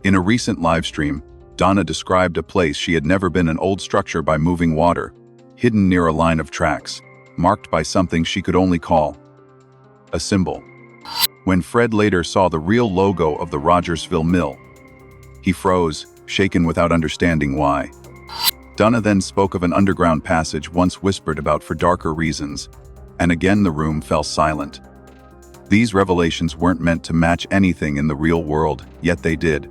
In a recent livestream, Donna described a place she had never been, an old structure by moving water, hidden near a line of tracks, marked by something she could only call a symbol. When Fred later saw the real logo of the Rogersville Mill, he froze, shaken without understanding why. Donna then spoke of an underground passage once whispered about for darker reasons, and again the room fell silent. These revelations weren't meant to match anything in the real world, yet they did.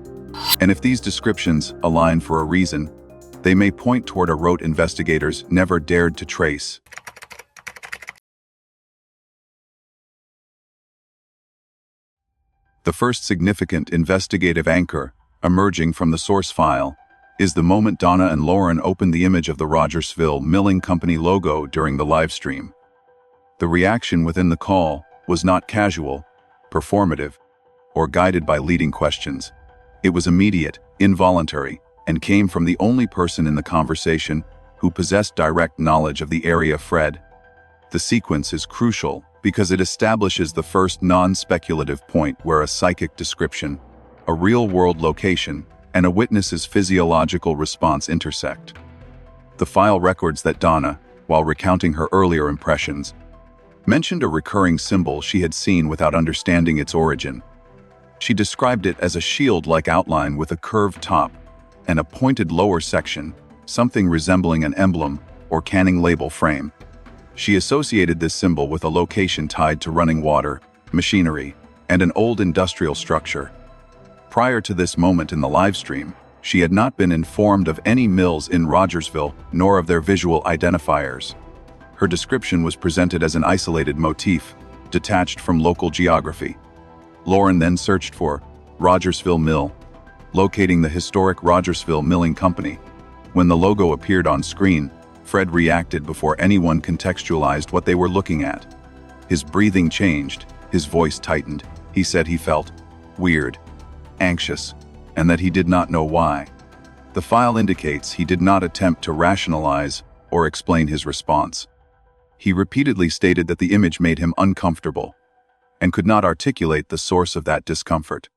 And if these descriptions align for a reason, they may point toward a route investigators never dared to trace. The first significant investigative anchor, emerging from the source file, is the moment Donna and Lauren opened the image of the Rogersville Milling Company logo during the livestream. The reaction within the call was not casual, performative, or guided by leading questions. It was immediate, involuntary, and came from the only person in the conversation who possessed direct knowledge of the area, Fred. The sequence is crucial because it establishes the first non-speculative point where a psychic description, a real-world location, and a witness's physiological response intersect. The file records that Donna, while recounting her earlier impressions, mentioned a recurring symbol she had seen without understanding its origin. She described it as a shield-like outline with a curved top and a pointed lower section, something resembling an emblem or canning label frame. She associated this symbol with a location tied to running water, machinery, and an old industrial structure. Prior to this moment in the livestream, she had not been informed of any mills in Rogersville nor of their visual identifiers. Her description was presented as an isolated motif, detached from local geography. Lauren then searched for Rogersville Mill, locating the historic Rogersville Milling Company. When the logo appeared on screen, Fred reacted before anyone contextualized what they were looking at. His breathing changed, his voice tightened. He said he felt weird, anxious, and that he did not know why. The file indicates he did not attempt to rationalize or explain his response. He repeatedly stated that the image made him uncomfortable and could not articulate the source of that discomfort.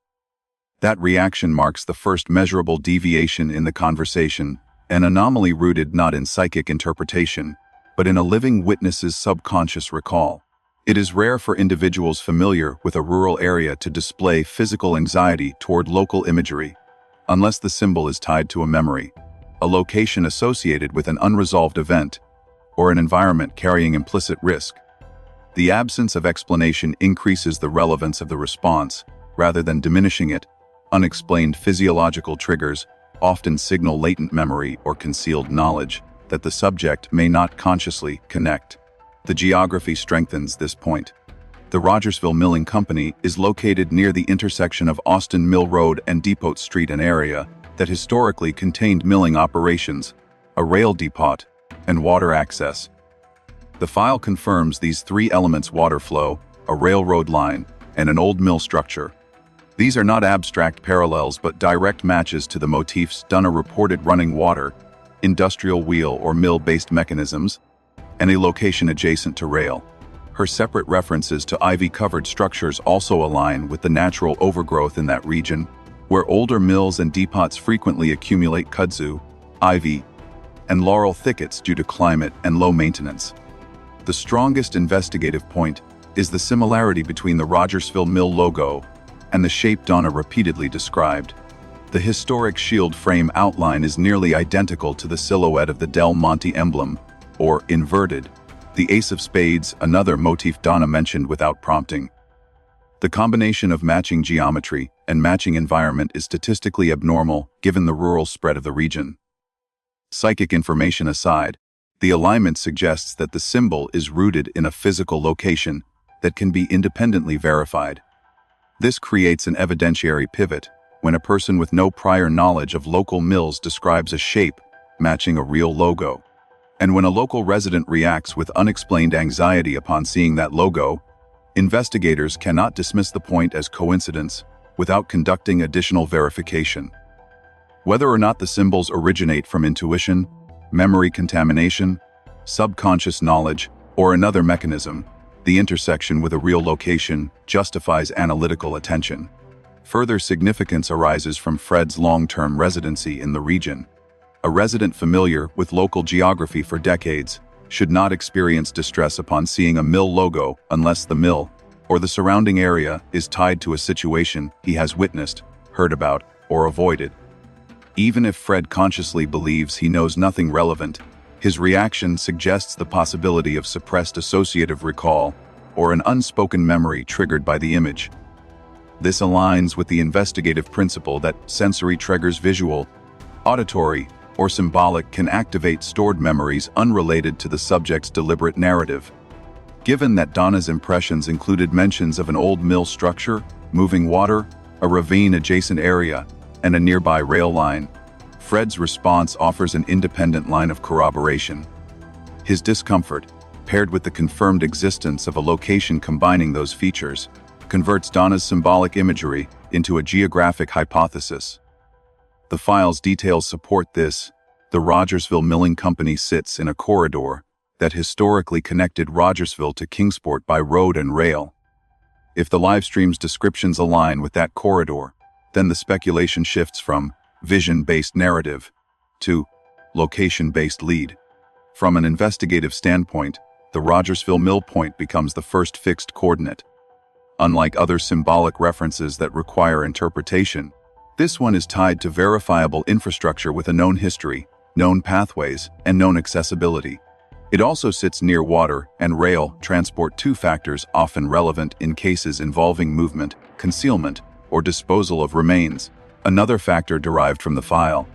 That reaction marks the first measurable deviation in the conversation, an anomaly rooted not in psychic interpretation, but in a living witness's subconscious recall. It is rare for individuals familiar with a rural area to display physical anxiety toward local imagery, unless the symbol is tied to a memory, a location associated with an unresolved event, or an environment carrying implicit risk. The absence of explanation increases the relevance of the response, rather than diminishing it. Unexplained physiological triggers often signal latent memory or concealed knowledge that the subject may not consciously connect. The geography strengthens this point. The Rogersville Milling Company is located near the intersection of Austin Mill Road and Depot Street, an area that historically contained milling operations, a rail depot, and water access. The file confirms these three elements: water flow, a railroad line, and an old mill structure. These are not abstract parallels but direct matches to the motifs Donna reported: running water, industrial wheel or mill-based mechanisms, and a location adjacent to rail. Her separate references to ivy-covered structures also align with the natural overgrowth in that region, where older mills and depots frequently accumulate kudzu, ivy, and laurel thickets due to climate and low maintenance. The strongest investigative point is the similarity between the Rogersville Mill logo and the shape Donna repeatedly described. The historic shield frame outline is nearly identical to the silhouette of the Del Monte emblem, or inverted, the Ace of Spades, another motif Donna mentioned without prompting. The combination of matching geometry and matching environment is statistically abnormal given the rural spread of the region. Psychic information aside, the alignment suggests that the symbol is rooted in a physical location that can be independently verified. This creates an evidentiary pivot when a person with no prior knowledge of local mills describes a shape matching a real logo. And when a local resident reacts with unexplained anxiety upon seeing that logo, investigators cannot dismiss the point as coincidence without conducting additional verification. Whether or not the symbols originate from intuition, memory contamination, subconscious knowledge, or another mechanism, the intersection with a real location justifies analytical attention. Further significance arises from Fred's long-term residency in the region. A resident familiar with local geography for decades should not experience distress upon seeing a mill logo unless the mill or the surrounding area is tied to a situation he has witnessed, heard about, or avoided. Even if Fred consciously believes he knows nothing relevant, his reaction suggests the possibility of suppressed associative recall or an unspoken memory triggered by the image. This aligns with the investigative principle that sensory triggers visual, auditory, or symbolic can activate stored memories unrelated to the subject's deliberate narrative. Given that Donna's impressions included mentions of an old mill structure, moving water, a ravine-adjacent area, and a nearby rail line, Fred's response offers an independent line of corroboration. His discomfort, paired with the confirmed existence of a location combining those features, converts Donna's symbolic imagery into a geographic hypothesis. The file's details support this. The Rogersville Milling Company sits in a corridor that historically connected Rogersville to Kingsport by road and rail. If the livestream's descriptions align with that corridor, then the speculation shifts from vision-based narrative to location-based lead. From an investigative standpoint, the Rogersville Mill point becomes the first fixed coordinate. Unlike other symbolic references that require interpretation, this one is tied to verifiable infrastructure with a known history, known pathways, and known accessibility. It also sits near water and rail transport, two factors often relevant in cases involving movement, concealment, or disposal of remains. Another factor derived from the file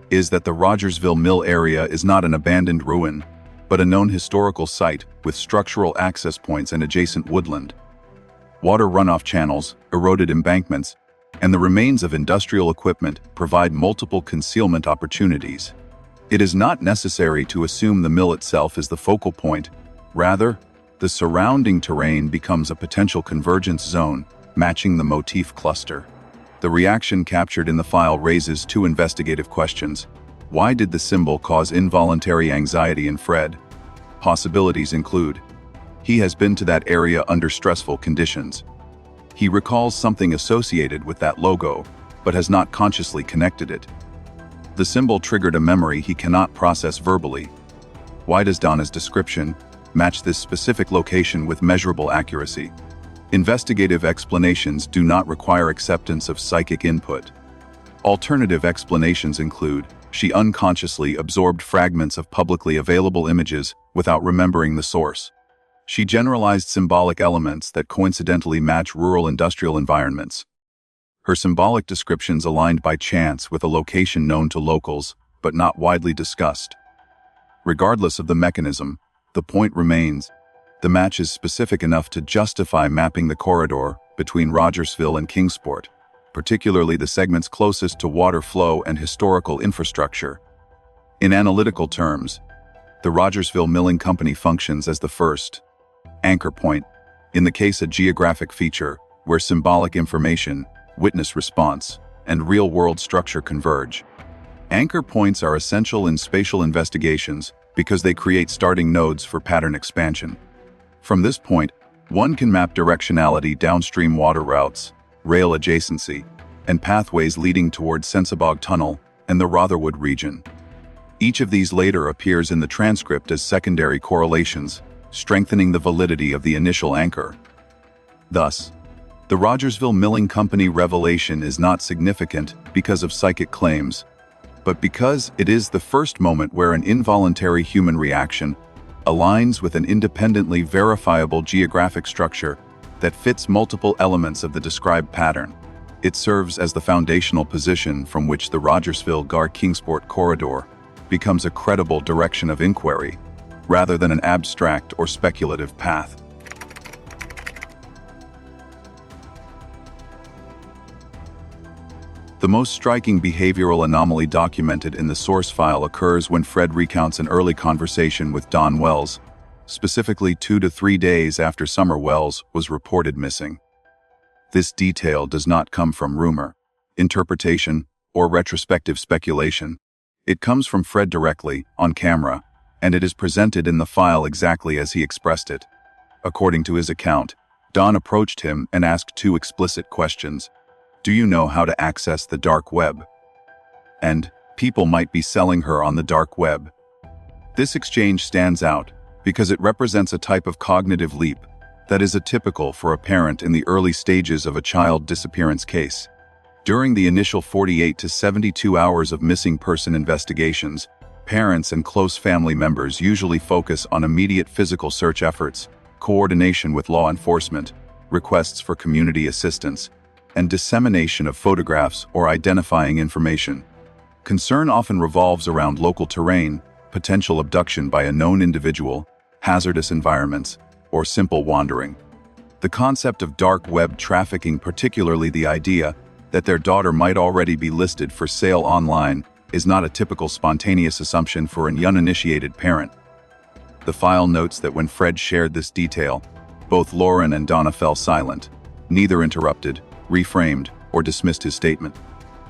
is that the Rogersville Mill area is not an abandoned ruin, but a known historical site with structural access points and adjacent woodland. Water runoff channels, eroded embankments, and the remains of industrial equipment provide multiple concealment opportunities. It is not necessary to assume the mill itself is the focal point. Rather, the surrounding terrain becomes a potential convergence zone, matching the motif cluster. The reaction captured in the file raises two investigative questions. Why did the symbol cause involuntary anxiety in Fred? Possibilities include: he has been to that area under stressful conditions. He recalls something associated with that logo, but has not consciously connected it. The symbol triggered a memory he cannot process verbally. Why does Donna's description match this specific location with measurable accuracy? Investigative explanations do not require acceptance of psychic input. Alternative explanations include: she unconsciously absorbed fragments of publicly available images without remembering the source. She generalized symbolic elements that coincidentally match rural industrial environments. Her symbolic descriptions aligned by chance with a location known to locals, but not widely discussed. Regardless of the mechanism, the point remains: the match is specific enough to justify mapping the corridor between Rogersville and Kingsport, particularly the segments closest to water flow and historical infrastructure. In analytical terms, the Rogersville Milling Company functions as the first anchor point, in the case a geographic feature where symbolic information, witness response, and real-world structure converge. Anchor points are essential in spatial investigations because they create starting nodes for pattern expansion. From this point, one can map directionality downstream water routes, rail adjacency, and pathways leading toward Sensabog Tunnel and the Rotherwood region. Each of these later appears in the transcript as secondary correlations, strengthening the validity of the initial anchor. Thus, the Rogersville Milling Company revelation is not significant because of psychic claims, but because it is the first moment where an involuntary human reaction aligns with an independently verifiable geographic structure that fits multiple elements of the described pattern. It serves as the foundational position from which the Rogersville-Gar-Kingsport corridor becomes a credible direction of inquiry, rather than an abstract or speculative path. The most striking behavioral anomaly documented in the source file occurs when Fred recounts an early conversation with Don Wells, specifically 2 to 3 days after Summer Wells was reported missing. This detail does not come from rumor, interpretation, or retrospective speculation. It comes from Fred directly, on camera, and it is presented in the file exactly as he expressed it. According to his account, Don approached him and asked 2 explicit questions. Do you know how to access the dark web? And people might be selling her on the dark web. This exchange stands out because it represents a type of cognitive leap that is atypical for a parent in the early stages of a child disappearance case. During the initial 48 to 72 hours of missing person investigations, parents and close family members usually focus on immediate physical search efforts, coordination with law enforcement, requests for community assistance, and dissemination of photographs or identifying information. Concern often revolves around local terrain, potential abduction by a known individual, hazardous environments, or simple wandering. The concept of dark web trafficking, particularly the idea that their daughter might already be listed for sale online, is not a typical spontaneous assumption for an uninitiated parent. The file notes that when Fred shared this detail, both Lauren and Donna fell silent. Neither interrupted, reframed, or dismissed his statement.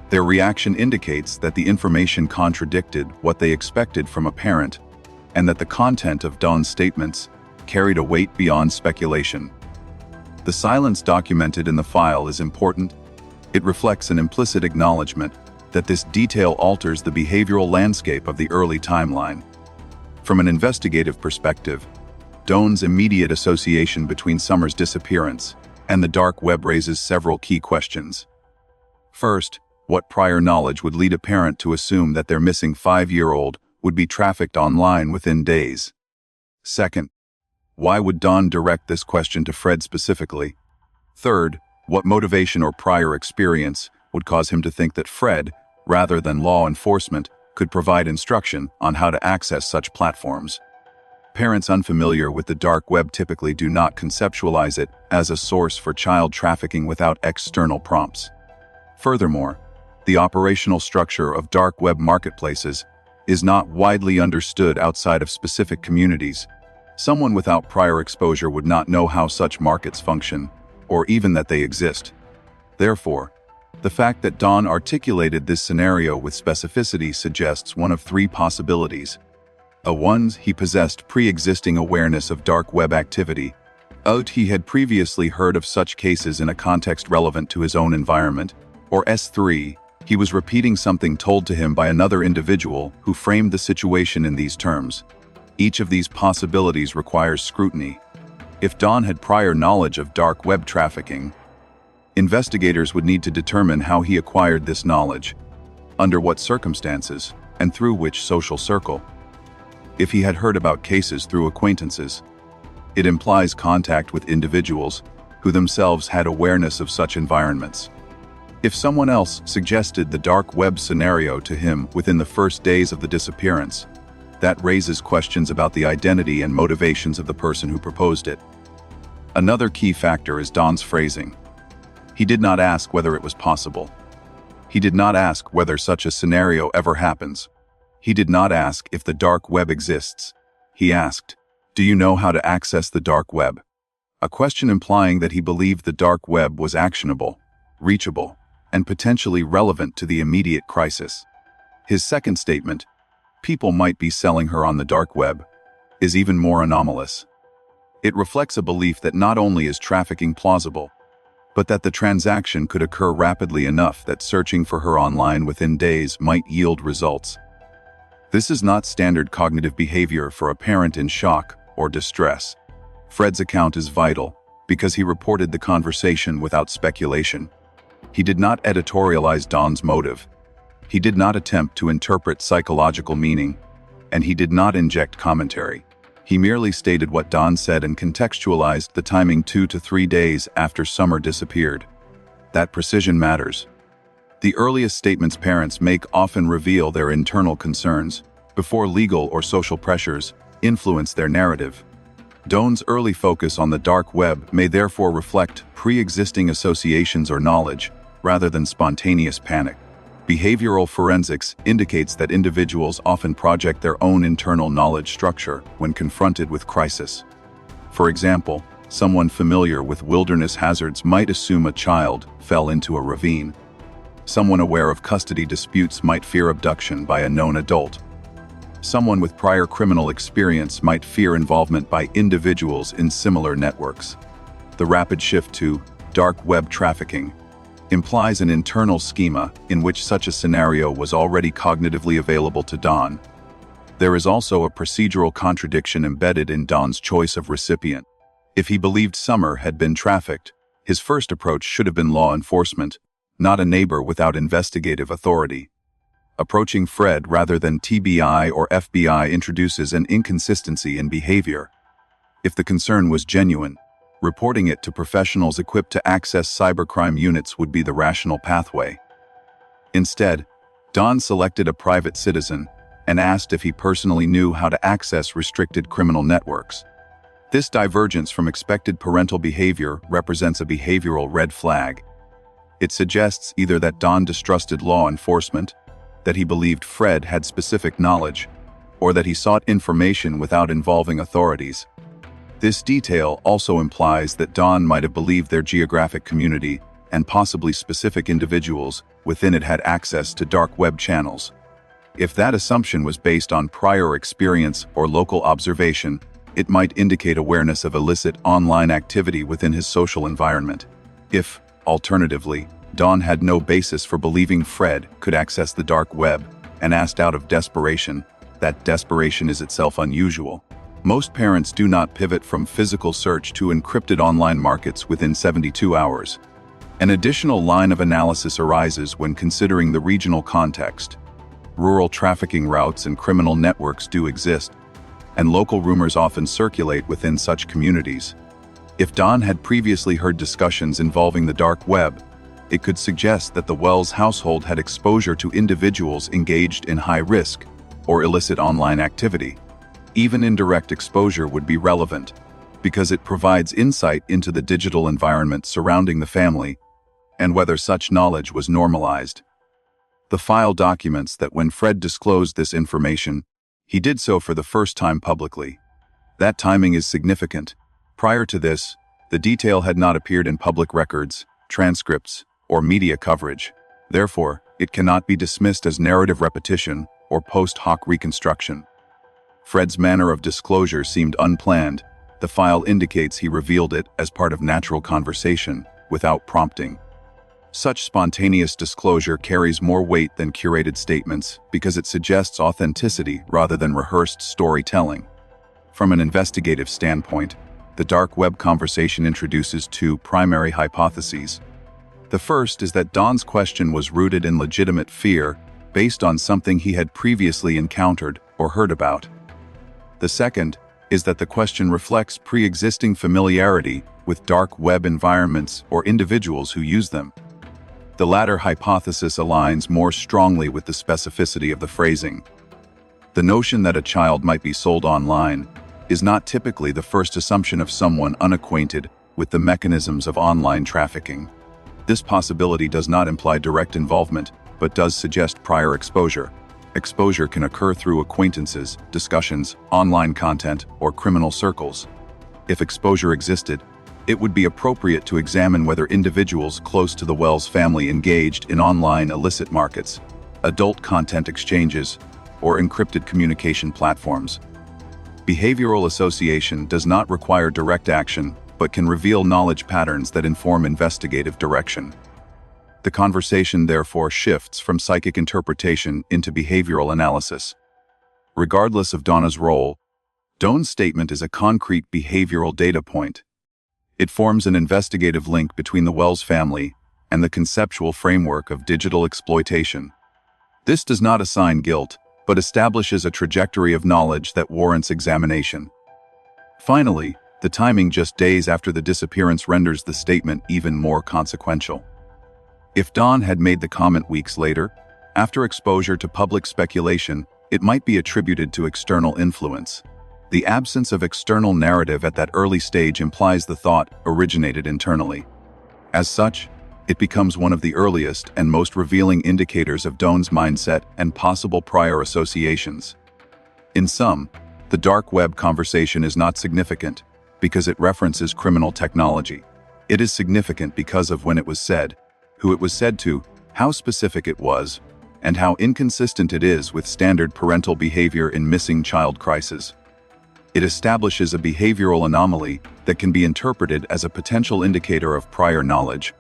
Their reaction indicates that the information contradicted what they expected from a parent, and that the content of Donna's statements carried a weight beyond speculation. The silence documented in the file is important. It reflects an implicit acknowledgement that this detail alters the behavioral landscape of the early timeline. From an investigative perspective, Donna's immediate association between Summer's disappearance and the dark web raises several key questions. First, what prior knowledge would lead a parent to assume that their missing 5-year-old would be trafficked online within days? Second, why would Donna direct this question to Fred specifically? Third, what motivation or prior experience would cause him to think that Fred, rather than law enforcement, could provide instruction on how to access such platforms? Parents unfamiliar with the dark web typically do not conceptualize it as a source for child trafficking without external prompts. Furthermore, the operational structure of dark web marketplaces is not widely understood outside of specific communities. Someone without prior exposure would not know how such markets function, or even that they exist. Therefore, the fact that Donna articulated this scenario with specificity suggests one of three possibilities. A. He possessed pre-existing awareness of dark web activity. He had previously heard of such cases in a context relevant to his own environment. Or S3, he was repeating something told to him by another individual who framed the situation in these terms. Each of these possibilities requires scrutiny. If Donna had prior knowledge of dark web trafficking, investigators would need to determine how he acquired this knowledge, under what circumstances, and through which social circle. If he had heard about cases through acquaintances, it implies contact with individuals who themselves had awareness of such environments. If someone else suggested the dark web scenario to him within the first days of the disappearance, that raises questions about the identity and motivations of the person who proposed it. Another key factor is Donna's phrasing. He did not ask whether it was possible. He did not ask whether such a scenario ever happens. He did not ask if the dark web exists. He asked, "Do you know how to access the dark web?" A question implying that he believed the dark web was actionable, reachable, and potentially relevant to the immediate crisis. His second statement, "People might be selling her on the dark web," is even more anomalous. It reflects a belief that not only is trafficking plausible, but that the transaction could occur rapidly enough that searching for her online within days might yield results. This is not standard cognitive behavior for a parent in shock or distress. Fred's account is vital because he reported the conversation without speculation. He did not editorialize Donna's motive. He did not attempt to interpret psychological meaning, and he did not inject commentary. He merely stated what Donna said and contextualized the timing 2 to 3 days after Summer disappeared. That precision matters. The earliest statements parents make often reveal their internal concerns before legal or social pressures influence their narrative. Donna's early focus on the dark web may therefore reflect pre-existing associations or knowledge rather than spontaneous panic. Behavioral forensics indicates that individuals often project their own internal knowledge structure when confronted with crisis. For example, someone familiar with wilderness hazards might assume a child fell into a ravine. Someone aware of custody disputes might fear abduction by a known adult. Someone with prior criminal experience might fear involvement by individuals in similar networks. The rapid shift to dark web trafficking implies an internal schema in which such a scenario was already cognitively available to Don. There is also a procedural contradiction embedded in Don's choice of recipient. If he believed Summer had been trafficked, his first approach should have been law enforcement, not a neighbor without investigative authority. Approaching Fred rather than TBI or FBI introduces an inconsistency in behavior. If the concern was genuine, reporting it to professionals equipped to access cybercrime units would be the rational pathway. Instead, Don selected a private citizen and asked if he personally knew how to access restricted criminal networks. This divergence from expected parental behavior represents a behavioral red flag. It suggests either that Don distrusted law enforcement, that he believed Fred had specific knowledge, or that he sought information without involving authorities. This detail also implies that Don might have believed their geographic community and possibly specific individuals within it had access to dark web channels. If that assumption was based on prior experience or local observation, it might indicate awareness of illicit online activity within his social environment. If, alternatively, Don had no basis for believing Fred could access the dark web and asked out of desperation, that desperation is itself unusual. Most parents do not pivot from physical search to encrypted online markets within 72 hours. An additional line of analysis arises when considering the regional context. Rural trafficking routes and criminal networks do exist, and local rumors often circulate within such communities. If Don had previously heard discussions involving the dark web, it could suggest that the Wells household had exposure to individuals engaged in high-risk or illicit online activity. Even indirect exposure would be relevant, because it provides insight into the digital environment surrounding the family and whether such knowledge was normalized. The file documents that when Fred disclosed this information, he did so for the first time publicly. That timing is significant. Prior to this, the detail had not appeared in public records, transcripts, or media coverage. Therefore, it cannot be dismissed as narrative repetition or post hoc reconstruction. Fred's manner of disclosure seemed unplanned. The file indicates he revealed it as part of natural conversation, without prompting. Such spontaneous disclosure carries more weight than curated statements because it suggests authenticity rather than rehearsed storytelling. From an investigative standpoint, the dark web conversation introduces two primary hypotheses. The first is that Don's question was rooted in legitimate fear based on something he had previously encountered or heard about. The second is that the question reflects pre-existing familiarity with dark web environments or individuals who use them. The latter hypothesis aligns more strongly with the specificity of the phrasing. The notion that a child might be sold online is not typically the first assumption of someone unacquainted with the mechanisms of online trafficking. This possibility does not imply direct involvement, but does suggest prior exposure. Exposure can occur through acquaintances, discussions, online content, or criminal circles. If exposure existed, it would be appropriate to examine whether individuals close to the Wells family engaged in online illicit markets, adult content exchanges, or encrypted communication platforms. Behavioral association does not require direct action, but can reveal knowledge patterns that inform investigative direction. The conversation therefore shifts from psychic interpretation into behavioral analysis. Regardless of Donna's role, Doan's statement is a concrete behavioral data point. It forms an investigative link between the Wells family and the conceptual framework of digital exploitation. This does not assign guilt, but establishes a trajectory of knowledge that warrants examination. Finally, the timing just days after the disappearance renders the statement even more consequential. If Don had made the comment weeks later, after exposure to public speculation, it might be attributed to external influence. The absence of external narrative at that early stage implies the thought originated internally. As such, it becomes one of the earliest and most revealing indicators of Doan's mindset and possible prior associations. In sum, the dark web conversation is not significant because it references criminal technology. It is significant because of when it was said, who it was said to, how specific it was, and how inconsistent it is with standard parental behavior in missing child crises. It establishes a behavioral anomaly that can be interpreted as a potential indicator of prior knowledge,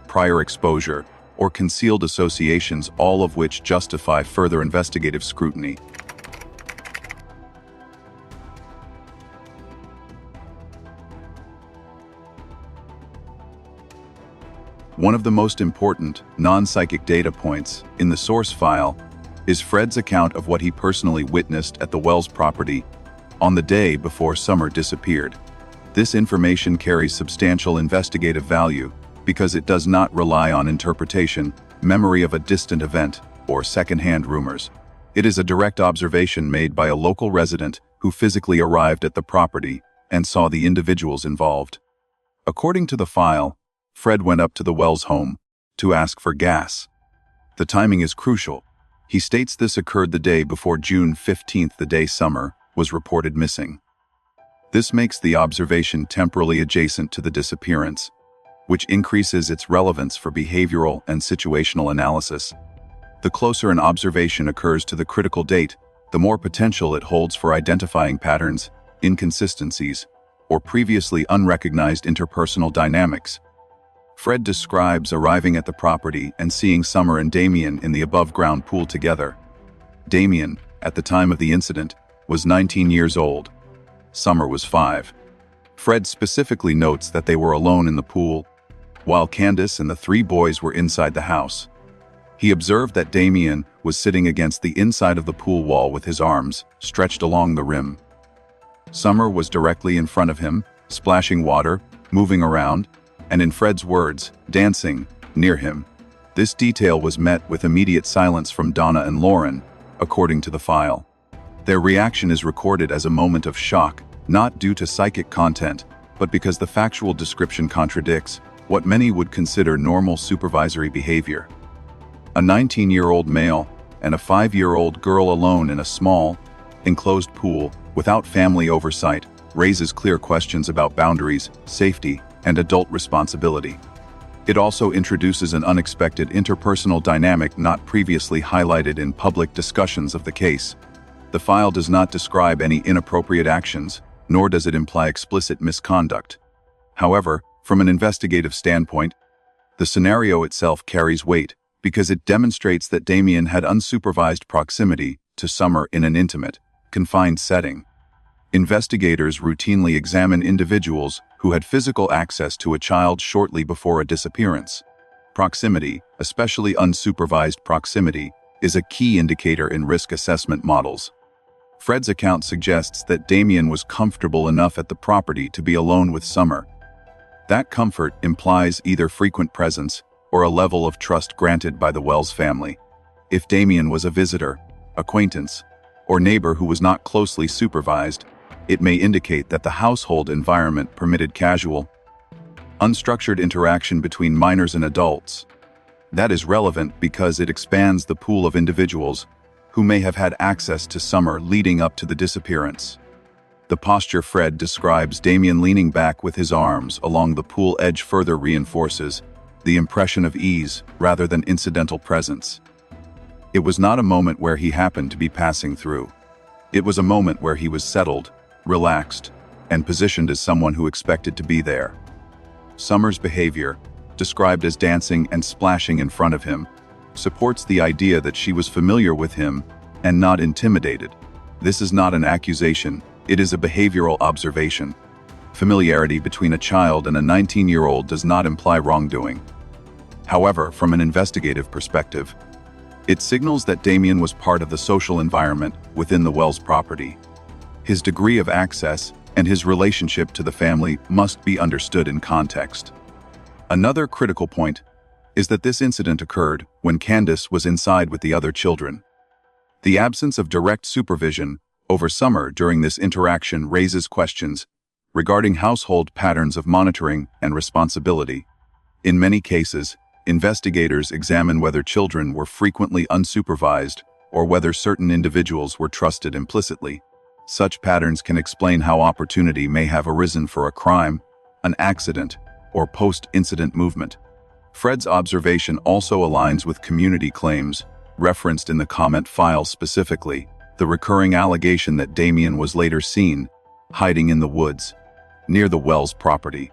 prior exposure, or concealed associations, all of which justify further investigative scrutiny. One of the most important, non-psychic data points in the source file is Fred's account of what he personally witnessed at the Wells property on the day before Summer disappeared. This information carries substantial investigative value because it does not rely on interpretation, memory of a distant event, or secondhand rumors. It is a direct observation made by a local resident who physically arrived at the property and saw the individuals involved. According to the file, Fred went up to the Wells home to ask for gas. The timing is crucial. He states this occurred the day before June 15th, the day Summer was reported missing. This makes the observation temporally adjacent to the disappearance, which increases its relevance for behavioral and situational analysis. The closer an observation occurs to the critical date, the more potential it holds for identifying patterns, inconsistencies, or previously unrecognized interpersonal dynamics. Fred describes arriving at the property and seeing Summer and Damien in the above-ground pool together. Damien, at the time of the incident, was 19 years old. Summer was 5. Fred specifically notes that they were alone in the pool, while Candace and the 3 boys were inside the house. He observed that Damien was sitting against the inside of the pool wall with his arms stretched along the rim. Summer was directly in front of him, splashing water, moving around, and in Fred's words, dancing near him. This detail was met with immediate silence from Donna and Lauren, according to the file. Their reaction is recorded as a moment of shock, not due to psychic content, but because the factual description contradicts what many would consider normal supervisory behavior. A 19-year-old male and a 5-year-old girl alone in a small, enclosed pool without family oversight raises clear questions about boundaries, safety, and adult responsibility. It also introduces an unexpected interpersonal dynamic not previously highlighted in public discussions of the case. The file does not describe any inappropriate actions, nor does it imply explicit misconduct. However, from an investigative standpoint, the scenario itself carries weight because it demonstrates that Damien had unsupervised proximity to Summer in an intimate, confined setting. Investigators routinely examine individuals who had physical access to a child shortly before a disappearance. Proximity, especially unsupervised proximity, is a key indicator in risk assessment models. Fred's account suggests that Damien was comfortable enough at the property to be alone with Summer. That comfort implies either frequent presence or a level of trust granted by the Wells family. If Damien was a visitor, acquaintance, or neighbor who was not closely supervised, it may indicate that the household environment permitted casual, unstructured interaction between minors and adults. That is relevant because it expands the pool of individuals who may have had access to Summer leading up to the disappearance. The posture Fred describes Damien leaning back with his arms along the pool edge further reinforces the impression of ease rather than incidental presence. It was not a moment where he happened to be passing through. It was a moment where he was settled, relaxed, and positioned as someone who expected to be there. Summer's behavior, described as dancing and splashing in front of him, supports the idea that she was familiar with him and not intimidated. This is not an accusation, it is a behavioral observation. Familiarity between a child and a 19-year-old does not imply wrongdoing. However, from an investigative perspective, it signals that Damien was part of the social environment within the Wells property. His degree of access and his relationship to the family must be understood in context. Another critical point is that this incident occurred when Candace was inside with the other children. The absence of direct supervision over Summer during this interaction raises questions regarding household patterns of monitoring and responsibility. In many cases, investigators examine whether children were frequently unsupervised or whether certain individuals were trusted implicitly. Such patterns can explain how opportunity may have arisen for a crime, an accident, or post-incident movement. Fred's observation also aligns with community claims, referenced in the comment file specifically, the recurring allegation that Damien was later seen hiding in the woods near the Wells property.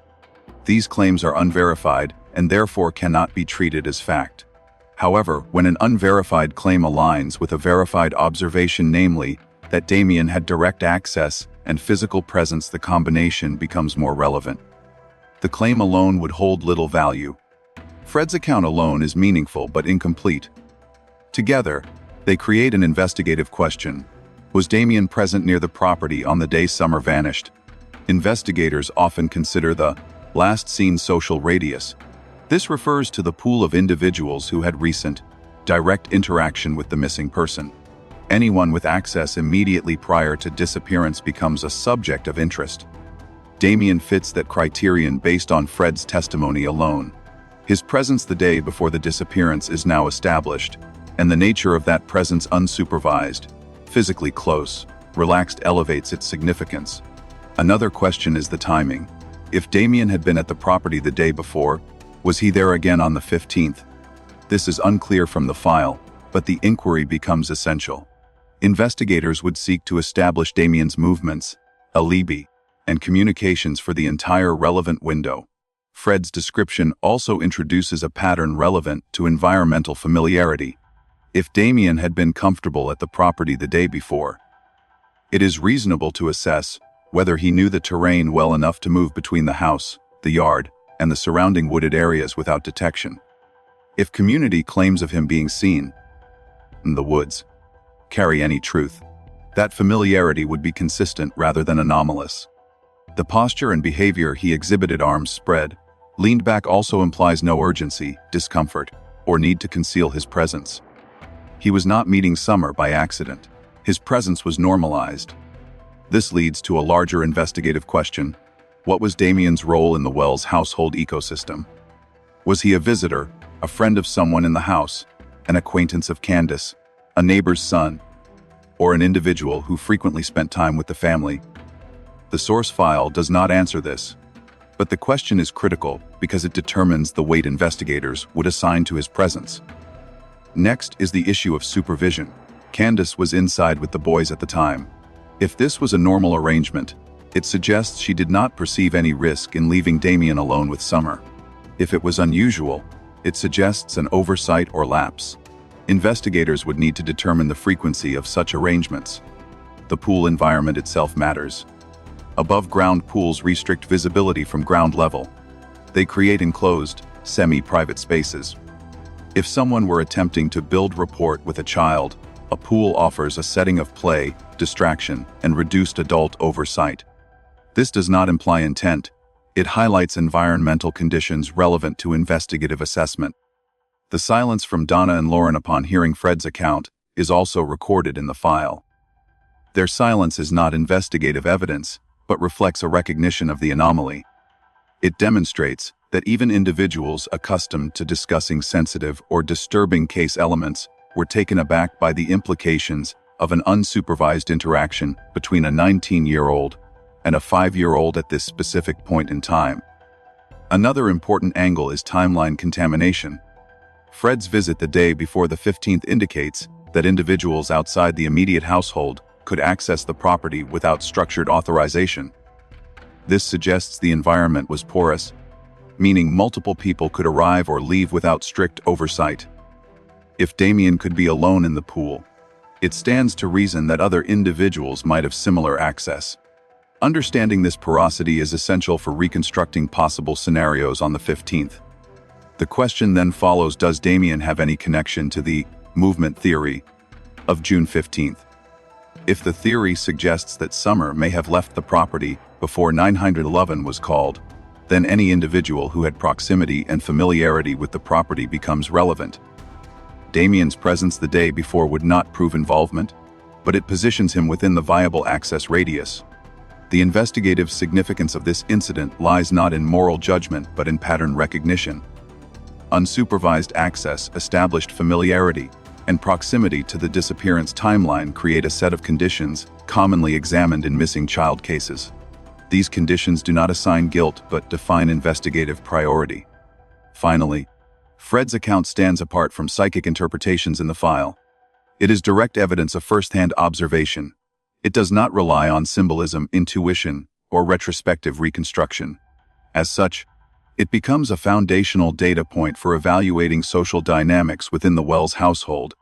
These claims are unverified and therefore cannot be treated as fact. However, when an unverified claim aligns with a verified observation, namely, that Damien had direct access and physical presence, the combination becomes more relevant. The claim alone would hold little value. Fred's account alone is meaningful but incomplete. Together, they create an investigative question. Was Damien present near the property on the day Summer vanished? Investigators often consider the last seen social radius. This refers to the pool of individuals who had recent, direct interaction with the missing person. Anyone with access immediately prior to disappearance becomes a subject of interest. Damien fits that criterion based on Fred's testimony alone. His presence the day before the disappearance is now established, and the nature of that presence, unsupervised, physically close, relaxed, elevates its significance. Another question is the timing. If Damien had been at the property the day before, was he there again on the 15th? This is unclear from the file, but the inquiry becomes essential. Investigators would seek to establish Damien's movements, alibi, and communications for the entire relevant window. Fred's description also introduces a pattern relevant to environmental familiarity. If Damien had been comfortable at the property the day before, it is reasonable to assess whether he knew the terrain well enough to move between the house, the yard, and the surrounding wooded areas without detection. If community claims of him being seen in the woods carry any truth, that familiarity would be consistent rather than anomalous. The posture and behavior he exhibited, arms spread, leaned back, also implies no urgency, discomfort, or need to conceal his presence. He was not meeting Summer by accident. His presence was normalized. This leads to a larger investigative question. What was Damien's role in the Wells household ecosystem? Was he a visitor, a friend of someone in the house, an acquaintance of Candace, a neighbor's son, or an individual who frequently spent time with the family? The source file does not answer this, but the question is critical because it determines the weight investigators would assign to his presence. Next is the issue of supervision. Candace was inside with the boys at the time. If this was a normal arrangement, it suggests she did not perceive any risk in leaving Damien alone with Summer. If it was unusual, it suggests an oversight or lapse. Investigators would need to determine the frequency of such arrangements. The pool environment itself matters. Above-ground pools restrict visibility from ground level. They create enclosed, semi-private spaces. If someone were attempting to build rapport with a child, a pool offers a setting of play, distraction, and reduced adult oversight. This does not imply intent. It highlights environmental conditions relevant to investigative assessment. The silence from Donna and Lauren upon hearing Fred's account is also recorded in the file. Their silence is not investigative evidence, but reflects a recognition of the anomaly. It demonstrates that even individuals accustomed to discussing sensitive or disturbing case elements were taken aback by the implications of an unsupervised interaction between a 19-year-old and a 5-year-old at this specific point in time. Another important angle is timeline contamination. Fred's visit the day before the 15th indicates that individuals outside the immediate household could access the property without structured authorization. This suggests the environment was porous, meaning multiple people could arrive or leave without strict oversight. If Damien could be alone in the pool, it stands to reason that other individuals might have similar access. Understanding this porosity is essential for reconstructing possible scenarios on the 15th. The question then follows: does Damien have any connection to the movement theory of June 15th? If the theory suggests that Summer may have left the property before 911 was called, then any individual who had proximity and familiarity with the property becomes relevant. Damien's presence the day before would not prove involvement, but it positions him within the viable access radius. The investigative significance of this incident lies not in moral judgment but in pattern recognition. Unsupervised access, established familiarity, and proximity to the disappearance timeline create a set of conditions commonly examined in missing child cases. These conditions do not assign guilt but define investigative priority. Finally, Fred's account stands apart from psychic interpretations in the file. It is direct evidence of first-hand observation. It does not rely on symbolism, intuition, or retrospective reconstruction. As such, It becomes a foundational data point for evaluating social dynamics within the Wells household,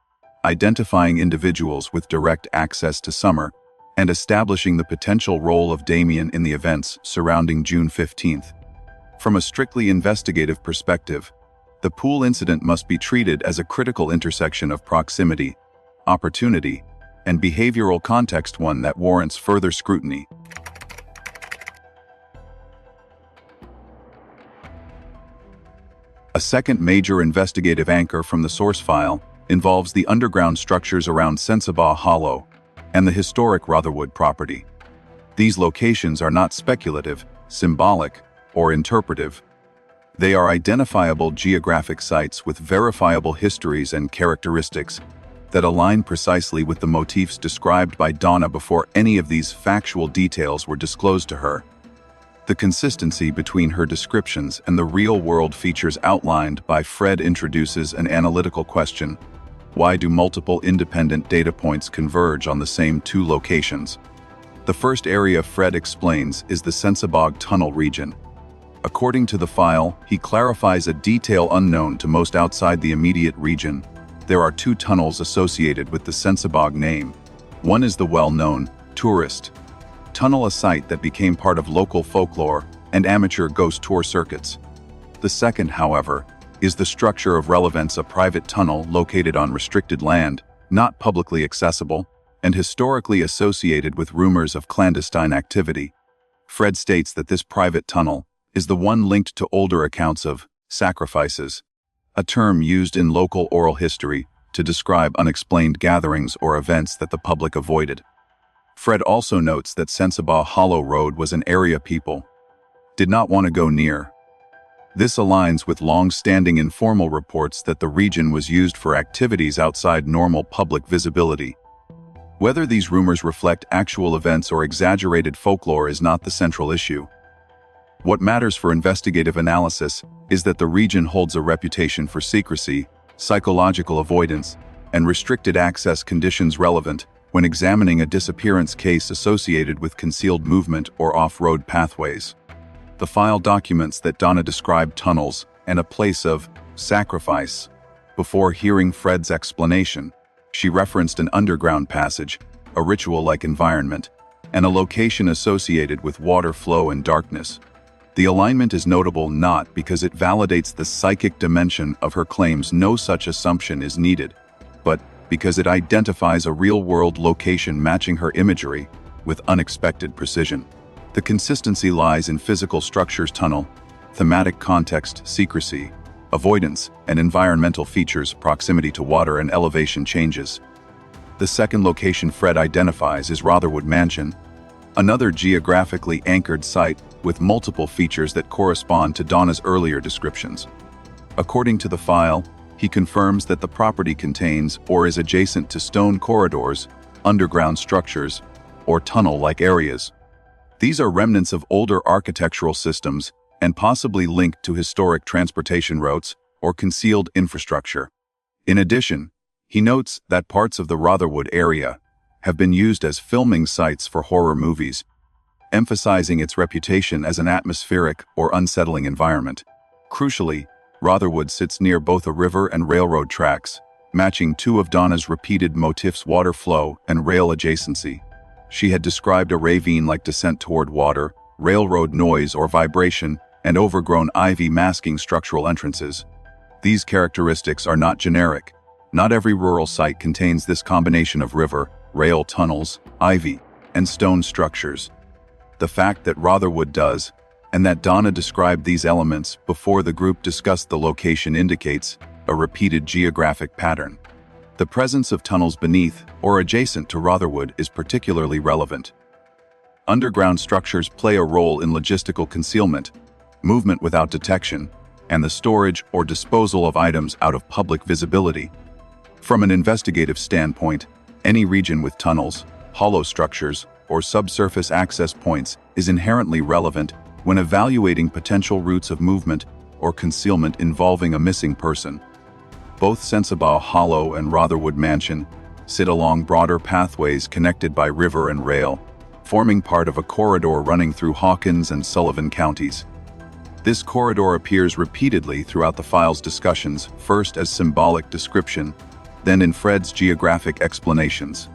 identifying individuals with direct access to Summer, and establishing the potential role of Damien in the events surrounding June 15th. From a strictly investigative perspective, the pool incident must be treated as a critical intersection of proximity, opportunity, and behavioral context, one that warrants further scrutiny. A second major investigative anchor from the source file involves the underground structures around Sensabaugh Hollow and the historic Rotherwood property. These locations are not speculative, symbolic, or interpretive. They are identifiable geographic sites with verifiable histories and characteristics that align precisely with the motifs described by Donna before any of these factual details were disclosed to her. The consistency between her descriptions and the real-world features outlined by Fred introduces an analytical question. Why do multiple independent data points converge on the same two locations? The first area Fred explains is the Sensabaugh Tunnel region. According to the file, he clarifies a detail unknown to most outside the immediate region. There are two tunnels associated with the Sensabaugh name. One is the well-known tourist tunnel, a site that became part of local folklore and amateur ghost tour circuits. The second, however, is the structure of relevance, a private tunnel located on restricted land, not publicly accessible, and historically associated with rumors of clandestine activity. Fred states that this private tunnel is the one linked to older accounts of sacrifices, a term used in local oral history to describe unexplained gatherings or events that the public avoided. Fred also notes that Sensabaugh Hollow Road was an area people did not want to go near. This aligns with long-standing informal reports that the region was used for activities outside normal public visibility. Whether these rumors reflect actual events or exaggerated folklore is not the central issue. What matters for investigative analysis is that the region holds a reputation for secrecy, psychological avoidance, and restricted access conditions relevant when examining a disappearance case associated with concealed movement or off-road pathways. The file documents that Donna described tunnels and a place of sacrifice. Before hearing Fred's explanation, she referenced an underground passage, a ritual-like environment, and a location associated with water flow and darkness. The alignment is notable not because it validates the psychic dimension of her claims, no such assumption is needed, but because it identifies a real-world location matching her imagery with unexpected precision. The consistency lies in physical structures, tunnel, thematic context, secrecy, avoidance, and environmental features, proximity to water and elevation changes. The second location Fred identifies is Rotherwood Mansion, another geographically anchored site with multiple features that correspond to Donna's earlier descriptions. According to the file, he confirms that the property contains or is adjacent to stone corridors, underground structures, or tunnel-like areas. These are remnants of older architectural systems and possibly linked to historic transportation routes or concealed infrastructure. In addition, he notes that parts of the Rotherwood area have been used as filming sites for horror movies, emphasizing its reputation as an atmospheric or unsettling environment. Crucially, Rotherwood sits near both a river and railroad tracks, matching two of Donna's repeated motifs: water flow and rail adjacency. She had described a ravine-like descent toward water, railroad noise or vibration, and overgrown ivy masking structural entrances. These characteristics are not generic. Not every rural site contains this combination of river, rail tunnels, ivy, and stone structures. The fact that Rotherwood does, and that Donna described these elements before the group discussed the location, indicates a repeated geographic pattern. The presence of tunnels beneath or adjacent to Rotherwood is particularly relevant. Underground structures play a role in logistical concealment, movement without detection, and the storage or disposal of items out of public visibility. From an investigative standpoint, any region with tunnels, hollow structures, or subsurface access points is inherently relevant when evaluating potential routes of movement or concealment involving a missing person. Both Sensabaugh Hollow and Rotherwood Mansion sit along broader pathways connected by river and rail, forming part of a corridor running through Hawkins and Sullivan counties. This corridor appears repeatedly throughout the file's discussions, first as symbolic description, then in Fred's geographic explanations.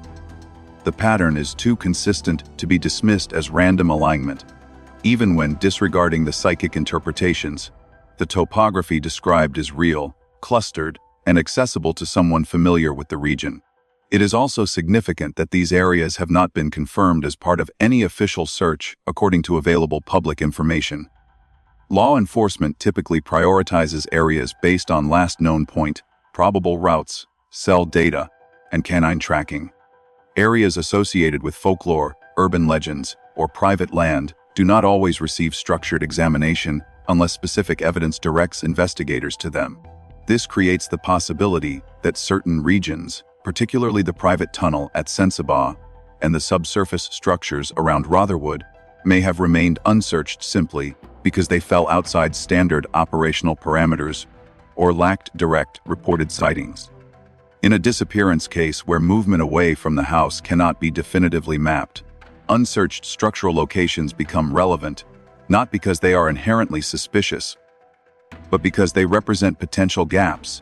The pattern is too consistent to be dismissed as random alignment. Even when disregarding the psychic interpretations, the topography described is real, clustered, and accessible to someone familiar with the region. It is also significant that these areas have not been confirmed as part of any official search according to available public information. Law enforcement typically prioritizes areas based on last known point, probable routes, cell data, and canine tracking. Areas associated with folklore, urban legends, or private land do not always receive structured examination unless specific evidence directs investigators to them. This creates the possibility that certain regions, particularly the private tunnel at Sensabaugh and the subsurface structures around Rotherwood, may have remained unsearched simply because they fell outside standard operational parameters or lacked direct reported sightings. In a disappearance case where movement away from the house cannot be definitively mapped, unsearched structural locations become relevant, not because they are inherently suspicious, but because they represent potential gaps.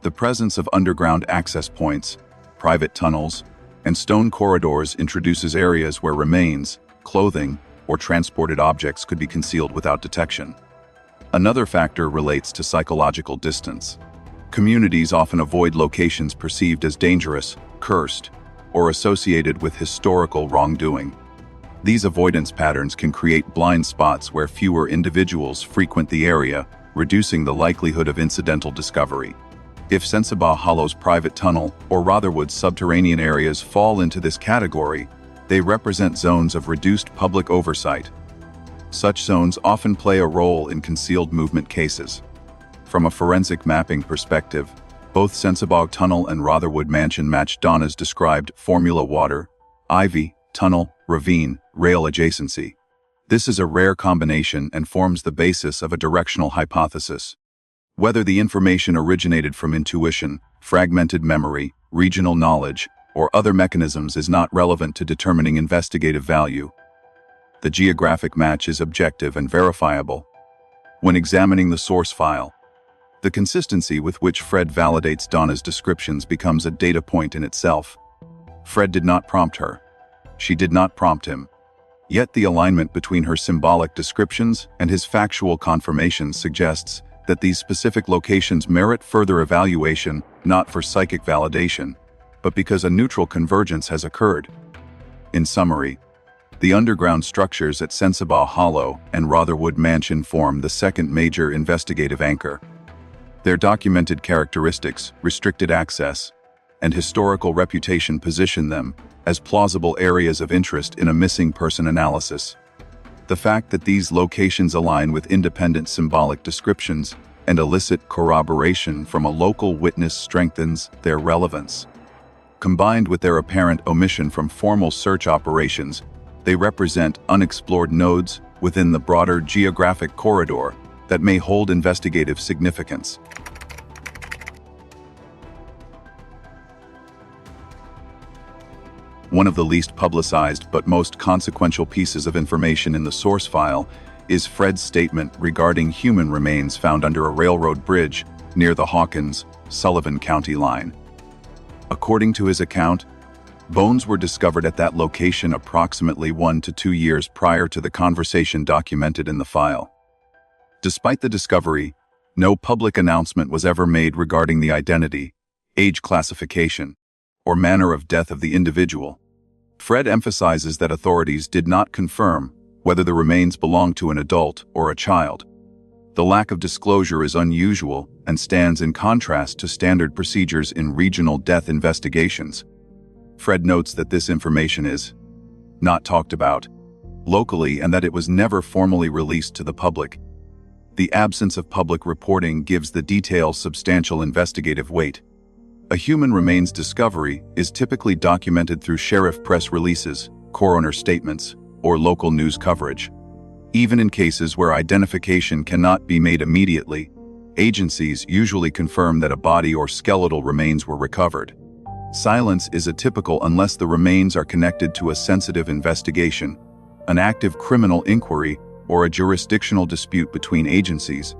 The presence of underground access points, private tunnels, and stone corridors introduces areas where remains, clothing, or transported objects could be concealed without detection. Another factor relates to psychological distance. Communities often avoid locations perceived as dangerous, cursed, or associated with historical wrongdoing. These avoidance patterns can create blind spots where fewer individuals frequent the area, reducing the likelihood of incidental discovery. If Sensabaugh Hollow's private tunnel or Rotherwood's subterranean areas fall into this category, they represent zones of reduced public oversight. Such zones often play a role in concealed movement cases. From a forensic mapping perspective, both Sensabaugh Tunnel and Rotherwood Mansion match Donna's described formula: water, ivy, tunnel, ravine, rail adjacency. This is a rare combination and forms the basis of a directional hypothesis. Whether the information originated from intuition, fragmented memory, regional knowledge, or other mechanisms is not relevant to determining investigative value. The geographic match is objective and verifiable. When examining the source file, the consistency with which Fred validates Donna's descriptions becomes a data point in itself. Fred did not prompt her. She did not prompt him. Yet the alignment between her symbolic descriptions and his factual confirmations suggests that these specific locations merit further evaluation, not for psychic validation, but because a neutral convergence has occurred. In summary, the underground structures at Sensabaugh Hollow and Rotherwood Mansion form the second major investigative anchor. Their documented characteristics, restricted access, and historical reputation position them as plausible areas of interest in a missing person analysis. The fact that these locations align with independent symbolic descriptions and elicit corroboration from a local witness strengthens their relevance. Combined with their apparent omission from formal search operations, they represent unexplored nodes within the broader geographic corridor that may hold investigative significance. One of the least publicized but most consequential pieces of information in the source file is Fred's statement regarding human remains found under a railroad bridge near the Hawkins-Sullivan County line. According to his account, bones were discovered at that location approximately 1 to 2 years prior to the conversation documented in the file. Despite the discovery, no public announcement was ever made regarding the identity, age classification, or manner of death of the individual. Fred emphasizes that authorities did not confirm whether the remains belonged to an adult or a child. The lack of disclosure is unusual and stands in contrast to standard procedures in regional death investigations. Fred notes that this information is not talked about locally and that it was never formally released to the public. The absence of public reporting gives the detail substantial investigative weight. A human remains discovery is typically documented through sheriff press releases, coroner statements, or local news coverage. Even in cases where identification cannot be made immediately, agencies usually confirm that a body or skeletal remains were recovered. Silence is atypical unless the remains are connected to a sensitive investigation, an active criminal inquiry, or a jurisdictional dispute between agencies,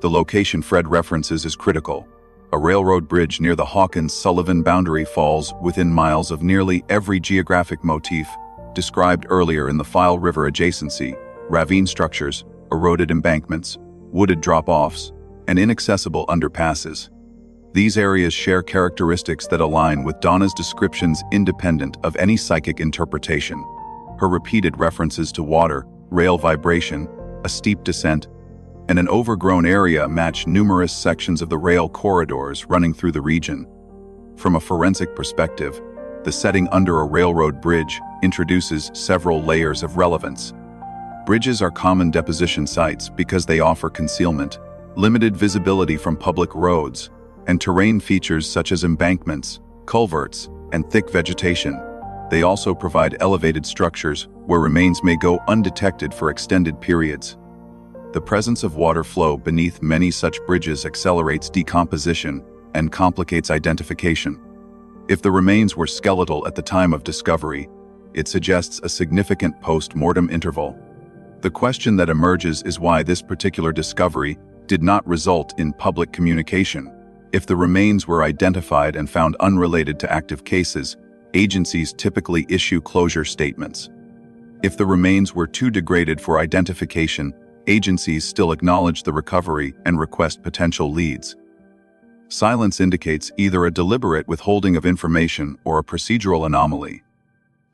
the location Fred references is critical. A railroad bridge near the Hawkins-Sullivan boundary falls within miles of nearly every geographic motif described earlier in the File River adjacency: ravine structures, eroded embankments, wooded drop-offs, and inaccessible underpasses. These areas share characteristics that align with Donna's descriptions independent of any psychic interpretation. Her repeated references to water, rail vibration, a steep descent, and an overgrown area match numerous sections of the rail corridors running through the region. From a forensic perspective, the setting under a railroad bridge introduces several layers of relevance. Bridges are common deposition sites because they offer concealment, limited visibility from public roads, and terrain features such as embankments, culverts, and thick vegetation. They also provide elevated structures where remains may go undetected for extended periods. The presence of water flow beneath many such bridges accelerates decomposition and complicates identification. If the remains were skeletal at the time of discovery, it suggests a significant post-mortem interval. The question that emerges is why this particular discovery did not result in public communication. If the remains were identified and found unrelated to active cases, agencies typically issue closure statements. If the remains were too degraded for identification, agencies still acknowledge the recovery and request potential leads. Silence indicates either a deliberate withholding of information or a procedural anomaly.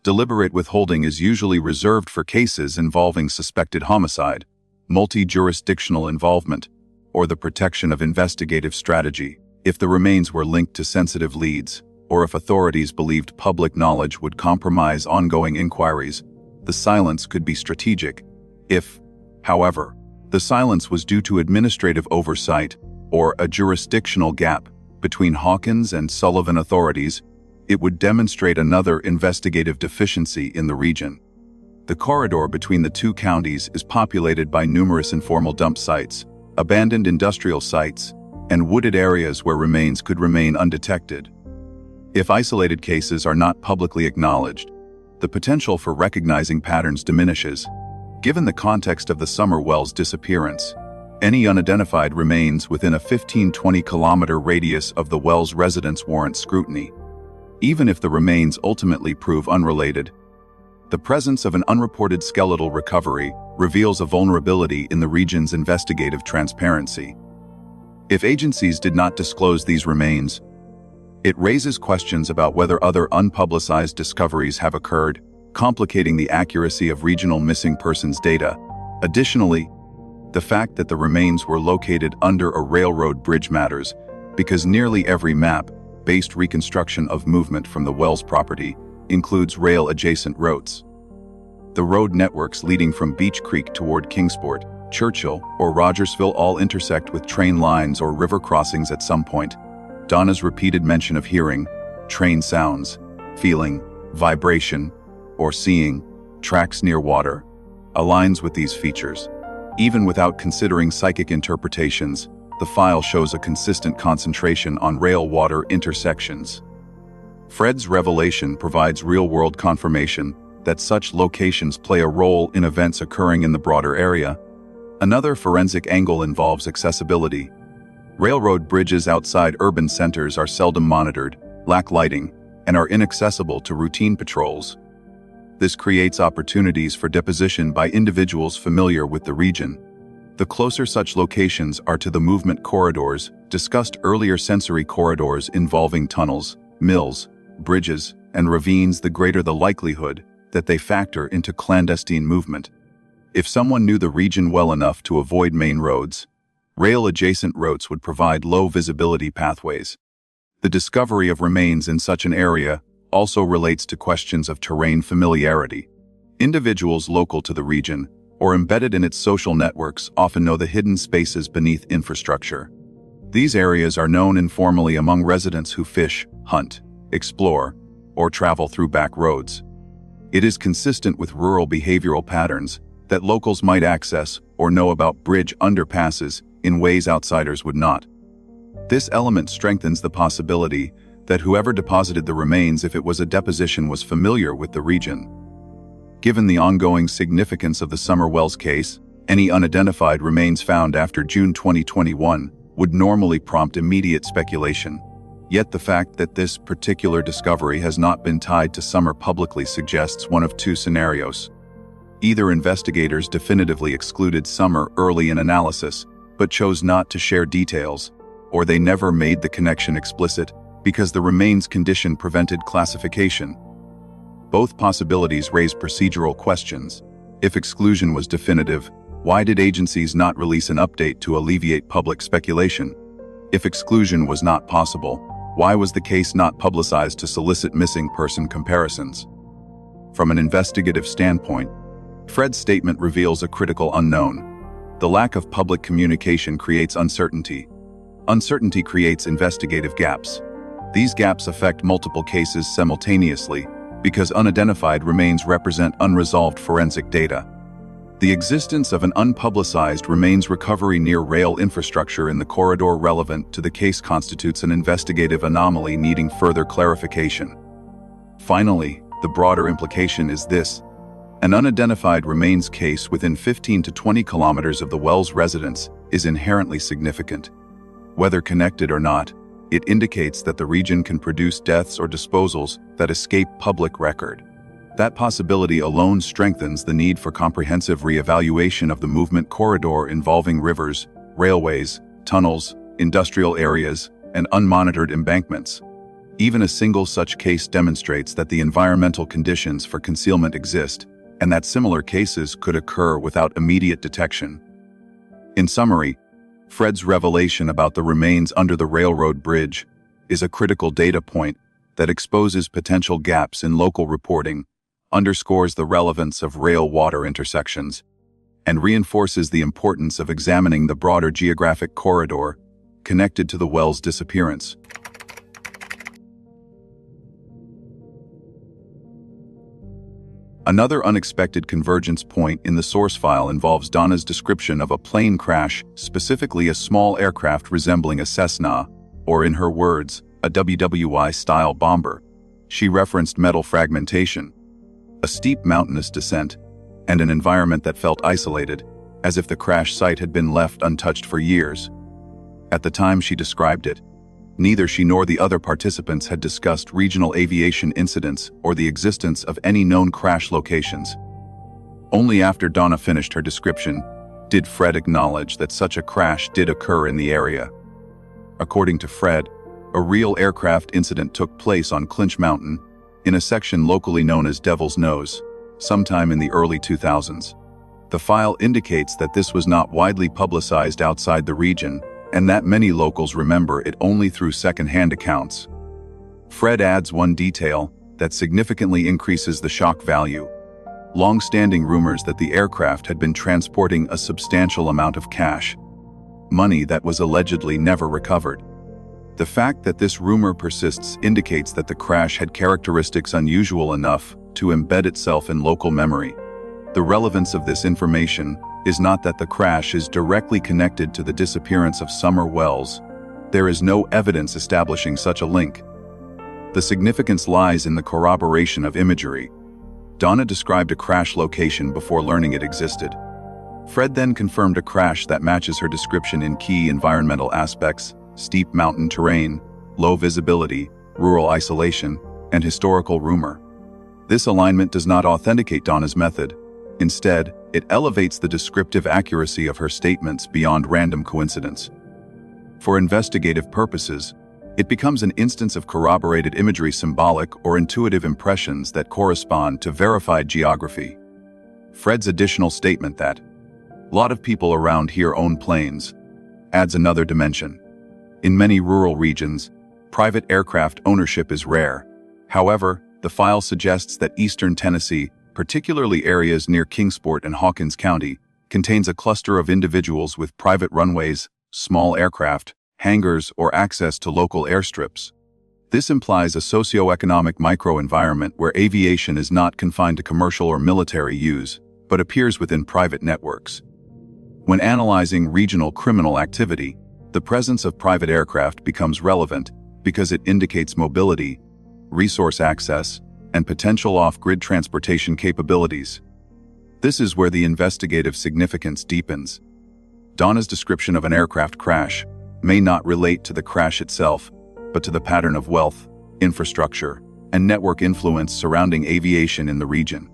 Deliberate withholding is usually reserved for cases involving suspected homicide, multi-jurisdictional involvement, or the protection of investigative strategy. If the remains were linked to sensitive leads, or if authorities believed public knowledge would compromise ongoing inquiries, the silence could be strategic. If, however, the silence was due to administrative oversight or a jurisdictional gap between Hawkins and Sullivan authorities, it would demonstrate another investigative deficiency in the region. The corridor between the two counties is populated by numerous informal dump sites, abandoned industrial sites, and wooded areas where remains could remain undetected. If isolated cases are not publicly acknowledged, the potential for recognizing patterns diminishes. Given the context of the Summer Wells disappearance, any unidentified remains within a 15-20 kilometer radius of the Wells residence warrant scrutiny. Even if the remains ultimately prove unrelated, the presence of an unreported skeletal recovery reveals a vulnerability in the region's investigative transparency. If agencies did not disclose these remains, it raises questions about whether other unpublicized discoveries have occurred, complicating the accuracy of regional missing persons data. Additionally, the fact that the remains were located under a railroad bridge matters, because nearly every map-based reconstruction of movement from the Wells property includes rail-adjacent routes. The road networks leading from Beach Creek toward Kingsport, Churchill, or Rogersville all intersect with train lines or river crossings at some point. Donna's repeated mention of hearing, train sounds, feeling, vibration, or seeing tracks near water aligns with these features. Even without considering psychic interpretations, the file shows a consistent concentration on rail-water intersections. Fred's revelation provides real-world confirmation that such locations play a role in events occurring in the broader area. Another forensic angle involves accessibility. Railroad bridges outside urban centers are seldom monitored, lack lighting, and are inaccessible to routine patrols. This creates opportunities for deposition by individuals familiar with the region. The closer such locations are to the movement corridors discussed earlier, sensory corridors involving tunnels, mills, bridges, and ravines, the greater the likelihood that they factor into clandestine movement. If someone knew the region well enough to avoid main roads, rail-adjacent routes would provide low-visibility pathways. The discovery of remains in such an area also relates to questions of terrain familiarity. Individuals local to the region or embedded in its social networks often know the hidden spaces beneath infrastructure. These areas are known informally among residents who fish, hunt, explore, or travel through back roads. It is consistent with rural behavioral patterns that locals might access or know about bridge underpasses in ways outsiders would not. This element strengthens the possibility that whoever deposited the remains, if it was a deposition, was familiar with the region. Given the ongoing significance of the Summer Wells case, Any unidentified remains found after June 2021 would normally prompt immediate speculation. Yet the fact that this particular discovery has not been tied to Summer publicly suggests one of two scenarios. Either investigators definitively excluded Summer early in analysis, but chose not to share details, or they never made the connection explicit because the remains condition prevented classification. Both possibilities raise procedural questions. If exclusion was definitive, why did agencies not release an update to alleviate public speculation? If exclusion was not possible, why was the case not publicized to solicit missing person comparisons? From an investigative standpoint, Fred's statement reveals a critical unknown. The lack of public communication creates uncertainty. Uncertainty creates investigative gaps. These gaps affect multiple cases simultaneously because unidentified remains represent unresolved forensic data. The existence of an unpublicized remains recovery near rail infrastructure in the corridor relevant to the case constitutes an investigative anomaly needing further clarification. Finally, the broader implication is this: an unidentified remains case within 15 to 20 kilometers of the well's residence is inherently significant. Whether connected or not, it indicates that the region can produce deaths or disposals that escape public record. That possibility alone strengthens the need for comprehensive reevaluation of the movement corridor involving rivers, railways, tunnels, industrial areas, and unmonitored embankments. Even a single such case demonstrates that the environmental conditions for concealment exist, and that similar cases could occur without immediate detection. In summary, Fred's revelation about the remains under the railroad bridge is a critical data point that exposes potential gaps in local reporting, underscores the relevance of rail-water intersections, and reinforces the importance of examining the broader geographic corridor connected to the well's disappearance. Another unexpected convergence point in the source file involves Donna's description of a plane crash, specifically a small aircraft resembling a Cessna, or in her words, a WWI-style bomber. She referenced metal fragmentation, a steep mountainous descent, and an environment that felt isolated, as if the crash site had been left untouched for years. At the time she described it, neither she nor the other participants had discussed regional aviation incidents or the existence of any known crash locations. Only after Donna finished her description did Fred acknowledge that such a crash did occur in the area. According to Fred, a real aircraft incident took place on Clinch Mountain, in a section locally known as Devil's Nose, sometime in the early 2000s. The file indicates that this was not widely publicized outside the region, and that many locals remember it only through second-hand accounts. Fred adds one detail that significantly increases the shock value: long-standing rumors that the aircraft had been transporting a substantial amount of cash, money that was allegedly never recovered. The fact that this rumor persists indicates that the crash had characteristics unusual enough to embed itself in local memory. The relevance of this information is not that the crash is directly connected to the disappearance of Summer Wells. There is no evidence establishing such a link. The significance lies in the corroboration of imagery. Donna described a crash location before learning it existed. Fred then confirmed a crash that matches her description in key environmental aspects: steep mountain terrain, low visibility, rural isolation, and historical rumor. This alignment does not authenticate Donna's method. Instead, it elevates the descriptive accuracy of her statements beyond random coincidence. For investigative purposes, it becomes an instance of corroborated imagery, symbolic or intuitive impressions that correspond to verified geography. Fred's additional statement that a lot of people around here own planes adds another dimension. In many rural regions, private aircraft ownership is rare. However, the file suggests that eastern Tennessee, particularly areas near Kingsport and Hawkins County, contains a cluster of individuals with private runways, small aircraft, hangars, or access to local airstrips. This implies a socio-economic microenvironment where aviation is not confined to commercial or military use, but appears within private networks. When analyzing regional criminal activity, the presence of private aircraft becomes relevant because it indicates mobility, resource access, and potential off-grid transportation capabilities. This is where the investigative significance deepens. Donna's description of an aircraft crash may not relate to the crash itself, but to the pattern of wealth, infrastructure, and network influence surrounding aviation in the region.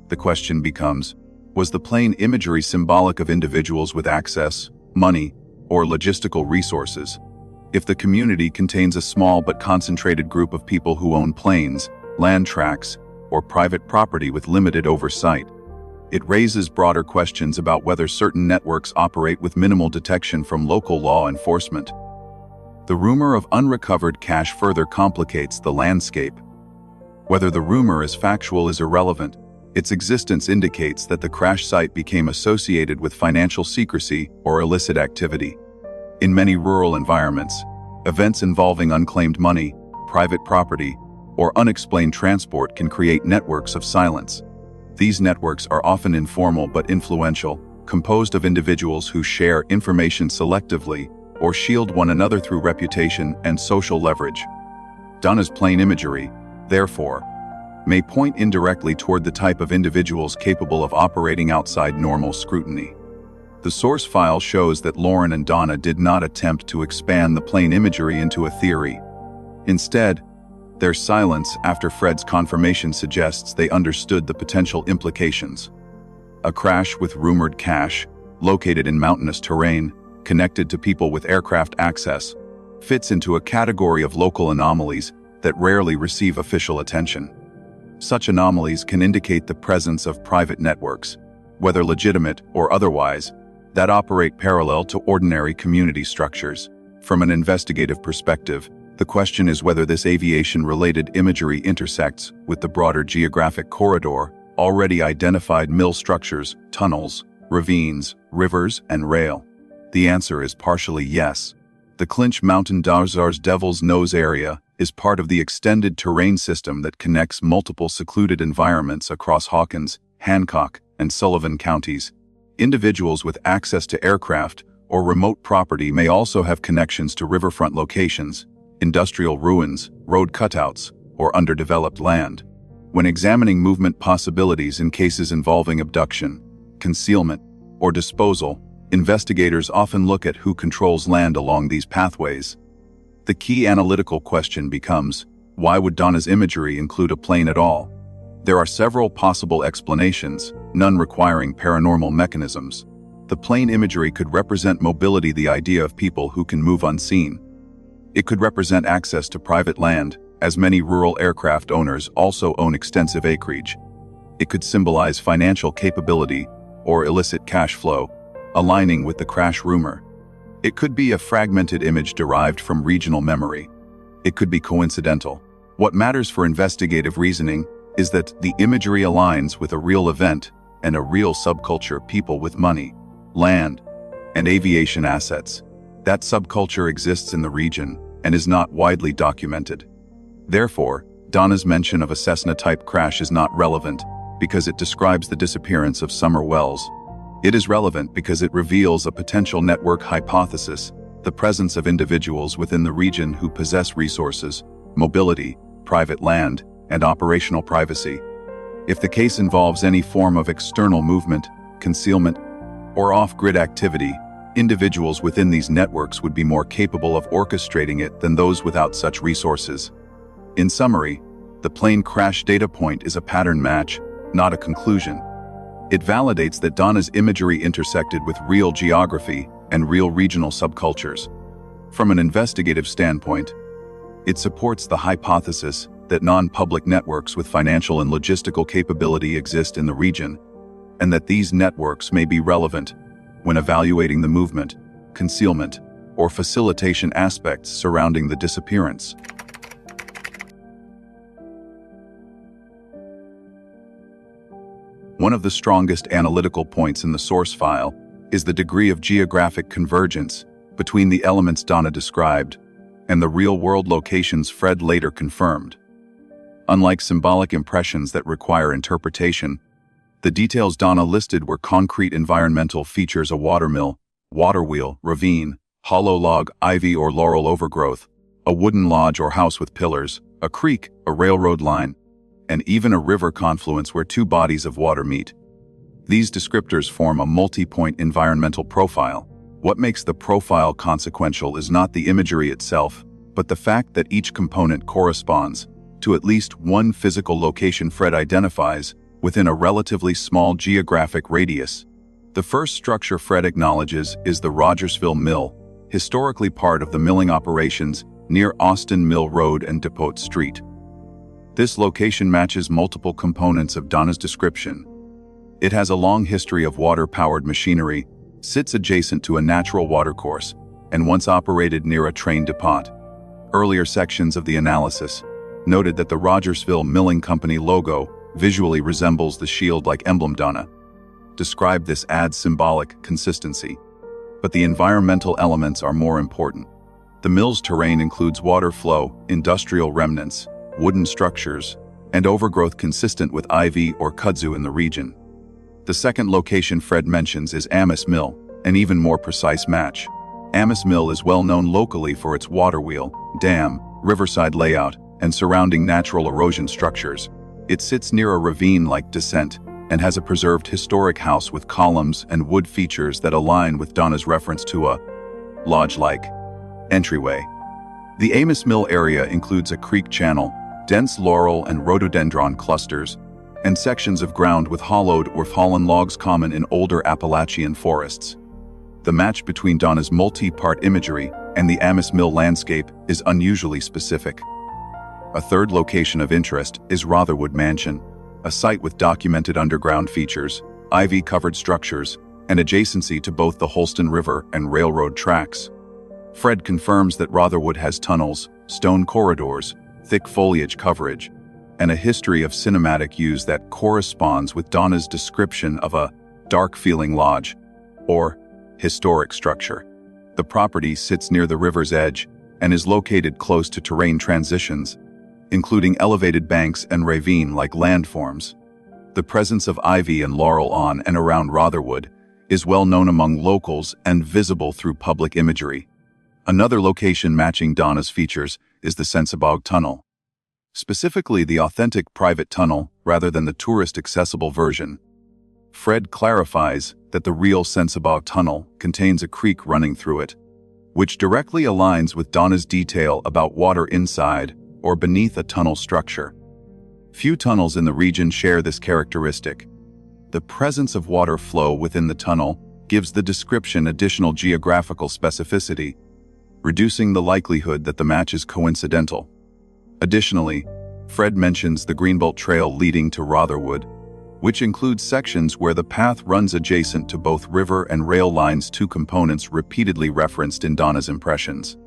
The question becomes, was the plane imagery symbolic of individuals with access, money, or logistical resources? If the community contains a small but concentrated group of people who own planes, land tracts, or private property with limited oversight, it raises broader questions about whether certain networks operate with minimal detection from local law enforcement. The rumor of unrecovered cash further complicates the landscape. Whether the rumor is factual is irrelevant. Its existence indicates that the crash site became associated with financial secrecy or illicit activity. In many rural environments, events involving unclaimed money, private property, or unexplained transport can create networks of silence. These networks are often informal but influential, composed of individuals who share information selectively or shield one another through reputation and social leverage. Donna's plane imagery, therefore, may point indirectly toward the type of individuals capable of operating outside normal scrutiny. The source file shows that Lauren and Donna did not attempt to expand the plane imagery into a theory. Instead, their silence after Fred's confirmation suggests they understood the potential implications. A crash with rumored cash, located in mountainous terrain, connected to people with aircraft access, fits into a category of local anomalies that rarely receive official attention. Such anomalies can indicate the presence of private networks, whether legitimate or otherwise, that operate parallel to ordinary community structures. From an investigative perspective, the question is whether this aviation-related imagery intersects with the broader geographic corridor, already identified mill structures, tunnels, ravines, rivers, and rail. The answer is partially yes. The Clinch Mountain Dazar's Devil's Nose area is part of the extended terrain system that connects multiple secluded environments across Hawkins, Hancock, and Sullivan counties. Individuals with access to aircraft or remote property may also have connections to riverfront locations, industrial ruins, road cutouts, or underdeveloped land. When examining movement possibilities in cases involving abduction, concealment, or disposal, investigators often look at who controls land along these pathways. The key analytical question becomes, why would Donna's imagery include a plane at all? There are several possible explanations, none requiring paranormal mechanisms. The plane imagery could represent mobility, the idea of people who can move unseen. It could represent access to private land, as many rural aircraft owners also own extensive acreage. It could symbolize financial capability or illicit cash flow, aligning with the crash rumor. It could be a fragmented image derived from regional memory. It could be coincidental. What matters for investigative reasoning is that the imagery aligns with a real event and a real subculture, people with money, land, and aviation assets. That subculture exists in the region and is not widely documented. Therefore, Donna's mention of a Cessna-type crash is not relevant because it describes the disappearance of Summer Wells. It is relevant because it reveals a potential network hypothesis, the presence of individuals within the region who possess resources, mobility, private land, and operational privacy. If the case involves any form of external movement, concealment, or off-grid activity, individuals within these networks would be more capable of orchestrating it than those without such resources. In summary, the plane crash data point is a pattern match, not a conclusion. It validates that Donna's imagery intersected with real geography and real regional subcultures. From an investigative standpoint, it supports the hypothesis that non-public networks with financial and logistical capability exist in the region, and that these networks may be relevant when evaluating the movement, concealment, or facilitation aspects surrounding the disappearance. One of the strongest analytical points in the source file is the degree of geographic convergence between the elements Donna described and the real-world locations Fred later confirmed. Unlike symbolic impressions that require interpretation, the details Donna listed were concrete environmental features: a watermill, water wheel, ravine, hollow log, ivy or laurel overgrowth, a wooden lodge or house with pillars, a creek, a railroad line, and even a river confluence where two bodies of water meet. These descriptors form a multi-point environmental profile. What makes the profile consequential is not the imagery itself, but the fact that each component corresponds to at least one physical location Fred identifies within a relatively small geographic radius. The first structure Fred acknowledges is the Rogersville Mill, historically part of the milling operations near Austin Mill Road and Depot Street. This location matches multiple components of Donna's description. It has a long history of water-powered machinery, sits adjacent to a natural watercourse, and once operated near a train depot. Earlier sections of the analysis noted that the Rogersville Milling Company logo visually resembles the shield-like emblem Donna described. This adds symbolic consistency. But the environmental elements are more important. The mill's terrain includes water flow, industrial remnants, wooden structures, and overgrowth consistent with ivy or kudzu in the region. The second location Fred mentions is Amos Mill, an even more precise match. Amos Mill is well known locally for its water wheel, dam, riverside layout, and surrounding natural erosion structures. It sits near a ravine-like descent and has a preserved historic house with columns and wood features that align with Donna's reference to a lodge-like entryway. The Amos Mill area includes a creek channel, dense laurel and rhododendron clusters, and sections of ground with hollowed or fallen logs common in older Appalachian forests. The match between Donna's multi-part imagery and the Amos Mill landscape is unusually specific. A third location of interest is Rotherwood Mansion, a site with documented underground features, ivy-covered structures, and adjacency to both the Holston River and railroad tracks. Fred confirms that Rotherwood has tunnels, stone corridors, thick foliage coverage, and a history of cinematic use that corresponds with Donna's description of a dark-feeling lodge, or historic structure. The property sits near the river's edge and is located close to terrain transitions, including elevated banks and ravine-like landforms. The presence of ivy and laurel on and around Rotherwood is well known among locals and visible through public imagery. Another location matching Donna's features is the Sensabog Tunnel, specifically the authentic private tunnel rather than the tourist-accessible version. Fred clarifies that the real Sensabog Tunnel contains a creek running through it, which directly aligns with Donna's detail about water inside or beneath a tunnel structure. Few tunnels in the region share this characteristic. The presence of water flow within the tunnel gives the description additional geographical specificity, reducing the likelihood that the match is coincidental. Additionally, Fred mentions the Greenbelt Trail leading to Rotherwood, which includes sections where the path runs adjacent to both river and rail lines, two components repeatedly referenced in Donna's impressions.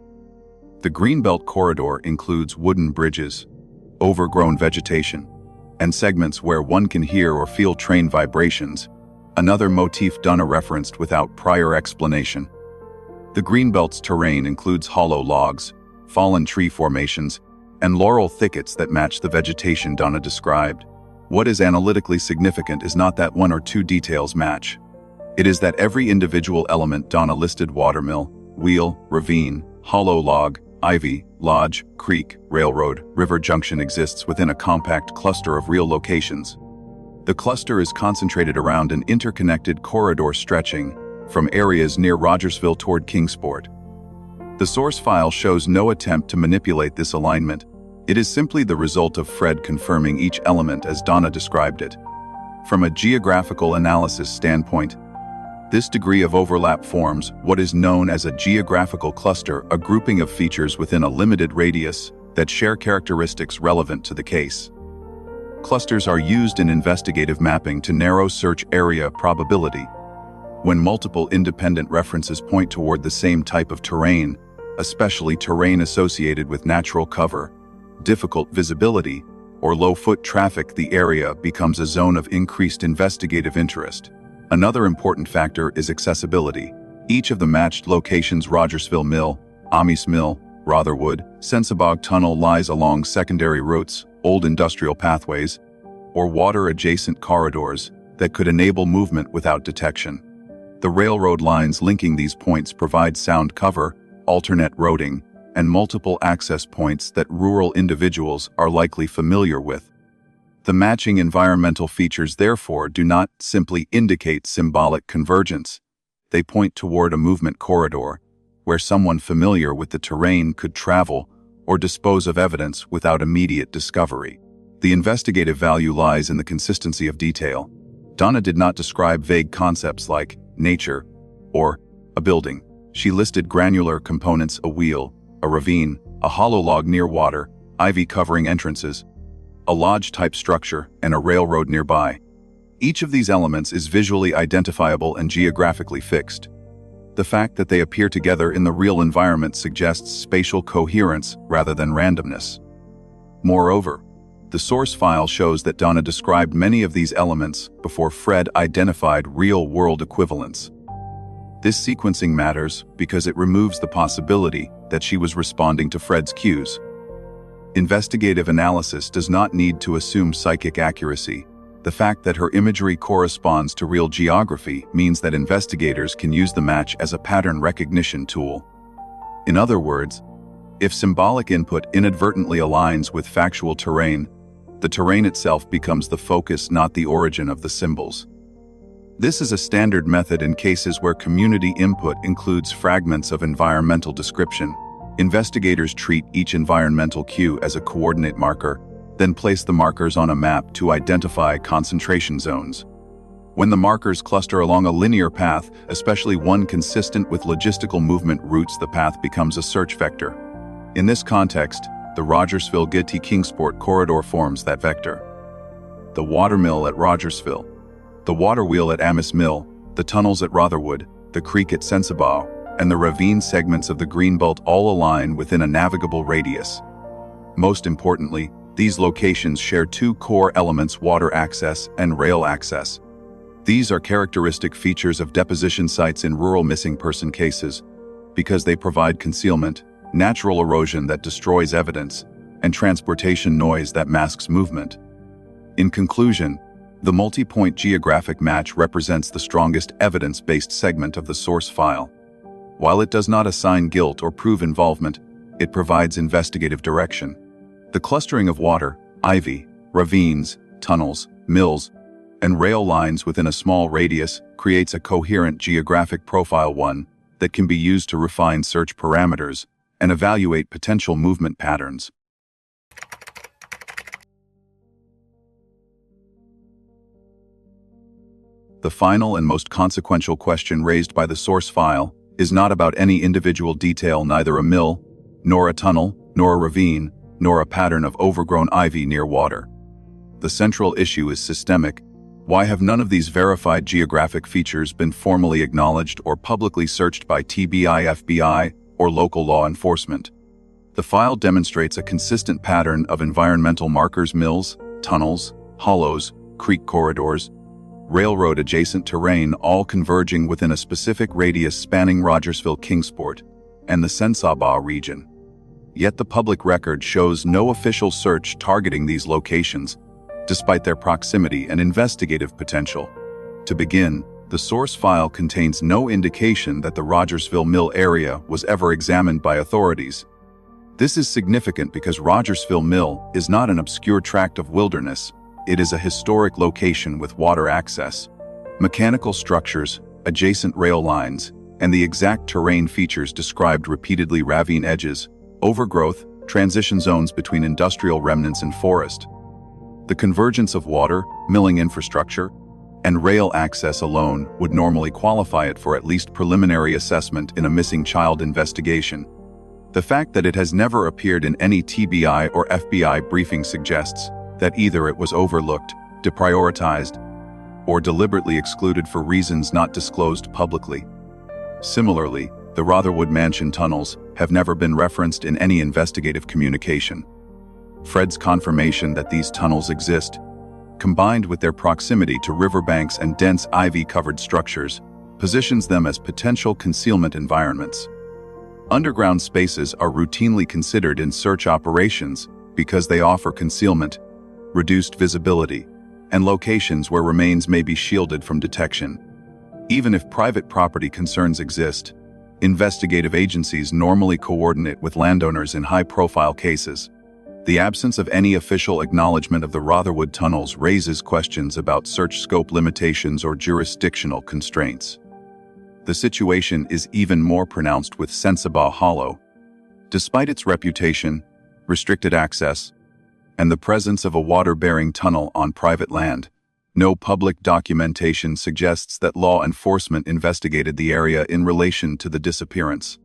The Greenbelt corridor includes wooden bridges, overgrown vegetation, and segments where one can hear or feel train vibrations, another motif Donna referenced without prior explanation. The Greenbelt's terrain includes hollow logs, fallen tree formations, and laurel thickets that match the vegetation Donna described. What is analytically significant is not that one or two details match. It is that every individual element Donna listed — watermill, wheel, ravine, hollow log, ivy, lodge, creek, railroad, river junction — exists within a compact cluster of real locations. The cluster is concentrated around an interconnected corridor stretching from areas near Rogersville toward Kingsport. The source file shows no attempt to manipulate this alignment. It is simply the result of Fred confirming each element as Donna described it. From a geographical analysis standpoint, this degree of overlap forms what is known as a geographical cluster, a grouping of features within a limited radius that share characteristics relevant to the case. Clusters are used in investigative mapping to narrow search area probability. When multiple independent references point toward the same type of terrain, especially terrain associated with natural cover, difficult visibility, or low foot traffic, the area becomes a zone of increased investigative interest. Another important factor is accessibility. Each of the matched locations — Rogersville Mill, Amos Mill, Rotherwood, Sensabog Tunnel — lies along secondary routes, old industrial pathways, or water-adjacent corridors that could enable movement without detection. The railroad lines linking these points provide sound cover, alternate roading, and multiple access points that rural individuals are likely familiar with. The matching environmental features therefore do not simply indicate symbolic convergence. They point toward a movement corridor, where someone familiar with the terrain could travel or dispose of evidence without immediate discovery. The investigative value lies in the consistency of detail. Donna did not describe vague concepts like nature or a building. She listed granular components: a wheel, a ravine, a hollow log near water, ivy covering entrances, a lodge-type structure, and a railroad nearby. Each of these elements is visually identifiable and geographically fixed. The fact that they appear together in the real environment suggests spatial coherence rather than randomness. Moreover, the source file shows that Donna described many of these elements before Fred identified real-world equivalents. This sequencing matters because it removes the possibility that she was responding to Fred's cues. Investigative analysis does not need to assume psychic accuracy. The fact that her imagery corresponds to real geography means that investigators can use the match as a pattern recognition tool. In other words, if symbolic input inadvertently aligns with factual terrain, the terrain itself becomes the focus, not the origin of the symbols. This is a standard method in cases where community input includes fragments of environmental description. Investigators treat each environmental cue as a coordinate marker, then place the markers on a map to identify concentration zones. When the markers cluster along a linear path, especially one consistent with logistical movement routes, the path becomes a search vector. In this context, the Rogersville-Getty-Kingsport corridor forms that vector. The watermill at Rogersville, the water wheel at Amos Mill, the tunnels at Rotherwood, the creek at Sensabaugh, and the ravine segments of the Greenbelt all align within a navigable radius. Most importantly, these locations share two core elements: water access and rail access. These are characteristic features of deposition sites in rural missing person cases because they provide concealment, natural erosion that destroys evidence, and transportation noise that masks movement. In conclusion, the multi-point geographic match represents the strongest evidence-based segment of the source file. While it does not assign guilt or prove involvement, it provides investigative direction. The clustering of water, ivy, ravines, tunnels, mills, and rail lines within a small radius creates a coherent geographic profile, one that can be used to refine search parameters and evaluate potential movement patterns. The final and most consequential question raised by the source file is not about any individual detail, neither a mill, nor a tunnel, nor a ravine, nor a pattern of overgrown ivy near water. The central issue is systemic. Why have none of these verified geographic features been formally acknowledged or publicly searched by TBI, FBI, or local law enforcement? The file demonstrates a consistent pattern of environmental markers: mills, tunnels, hollows, creek corridors, railroad-adjacent terrain, all converging within a specific radius spanning Rogersville-Kingsport and the Sensabaugh region. Yet the public record shows no official search targeting these locations, despite their proximity and investigative potential. To begin, the source file contains no indication that the Rogersville Mill area was ever examined by authorities. This is significant because Rogersville Mill is not an obscure tract of wilderness. It is a historic location with water access, mechanical structures, adjacent rail lines, and the exact terrain features described repeatedly: ravine edges, overgrowth, transition zones between industrial remnants and forest. The convergence of water, milling infrastructure, and rail access alone would normally qualify it for at least preliminary assessment in a missing child investigation. The fact that it has never appeared in any TBI or FBI briefing suggests that either it was overlooked, deprioritized, or deliberately excluded for reasons not disclosed publicly. Similarly, the Rotherwood Mansion tunnels have never been referenced in any investigative communication. Fred's confirmation that these tunnels exist, combined with their proximity to riverbanks and dense ivy-covered structures, positions them as potential concealment environments. Underground spaces are routinely considered in search operations because they offer concealment, reduced visibility, and locations where remains may be shielded from detection. Even if private property concerns exist, investigative agencies normally coordinate with landowners in high-profile cases. The absence of any official acknowledgement of the Rotherwood tunnels raises questions about search scope limitations or jurisdictional constraints. The situation is even more pronounced with Sensabaugh Hollow. Despite its reputation, restricted access, and the presence of a water-bearing tunnel on private land, no public documentation suggests that law enforcement investigated the area in relation to the disappearance.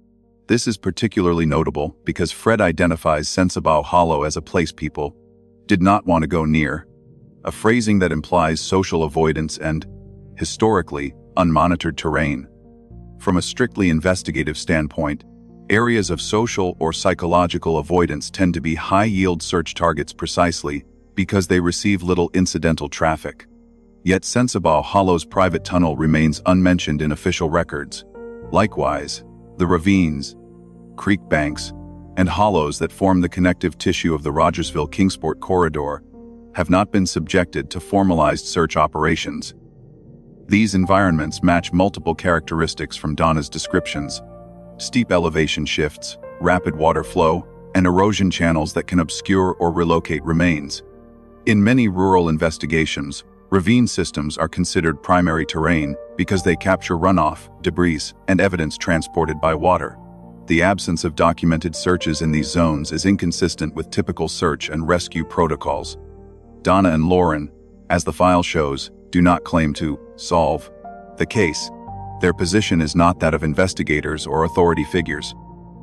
This is particularly notable because Fred identifies Sensabaugh Hollow as a place people did not want to go near, a phrasing that implies social avoidance and, historically, unmonitored terrain. From a strictly investigative standpoint, areas of social or psychological avoidance tend to be high-yield search targets precisely because they receive little incidental traffic. Yet Sensabaugh Hollow's private tunnel remains unmentioned in official records. Likewise, the ravines, creek banks, and hollows that form the connective tissue of the Rogersville-Kingsport corridor have not been subjected to formalized search operations. These environments match multiple characteristics from Donna's descriptions: steep elevation shifts, rapid water flow, and erosion channels that can obscure or relocate remains. In many rural investigations, ravine systems are considered primary terrain because they capture runoff, debris, and evidence transported by water. The absence of documented searches in these zones is inconsistent with typical search and rescue protocols. Donna and Lauren, as the file shows, do not claim to solve the case. Their position is not that of investigators or authority figures.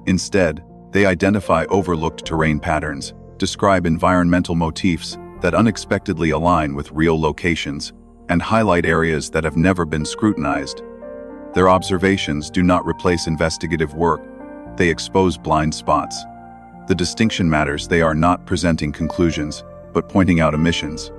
Instead, they identify overlooked terrain patterns, describe environmental motifs that unexpectedly align with real locations, and highlight areas that have never been scrutinized. Their observations do not replace investigative work, they expose blind spots. The distinction matters: they are not presenting conclusions, but pointing out omissions.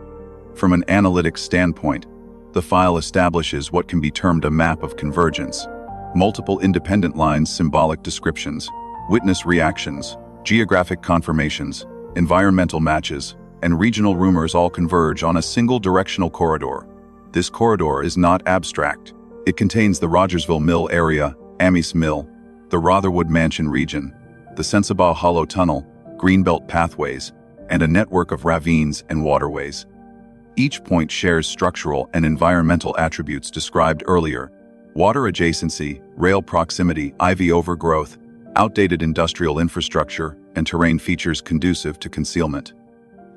From an analytic standpoint, the file establishes what can be termed a map of convergence. Multiple independent lines, symbolic descriptions, witness reactions, geographic confirmations, environmental matches, and regional rumors all converge on a single directional corridor. This corridor is not abstract. It contains the Rogersville Mill area, Amis Mill, the Rotherwood Mansion region, the Sensabaugh Hollow Tunnel, Greenbelt pathways, and a network of ravines and waterways. Each point shares structural and environmental attributes described earlier: water adjacency, rail proximity, ivy overgrowth, outdated industrial infrastructure, and terrain features conducive to concealment.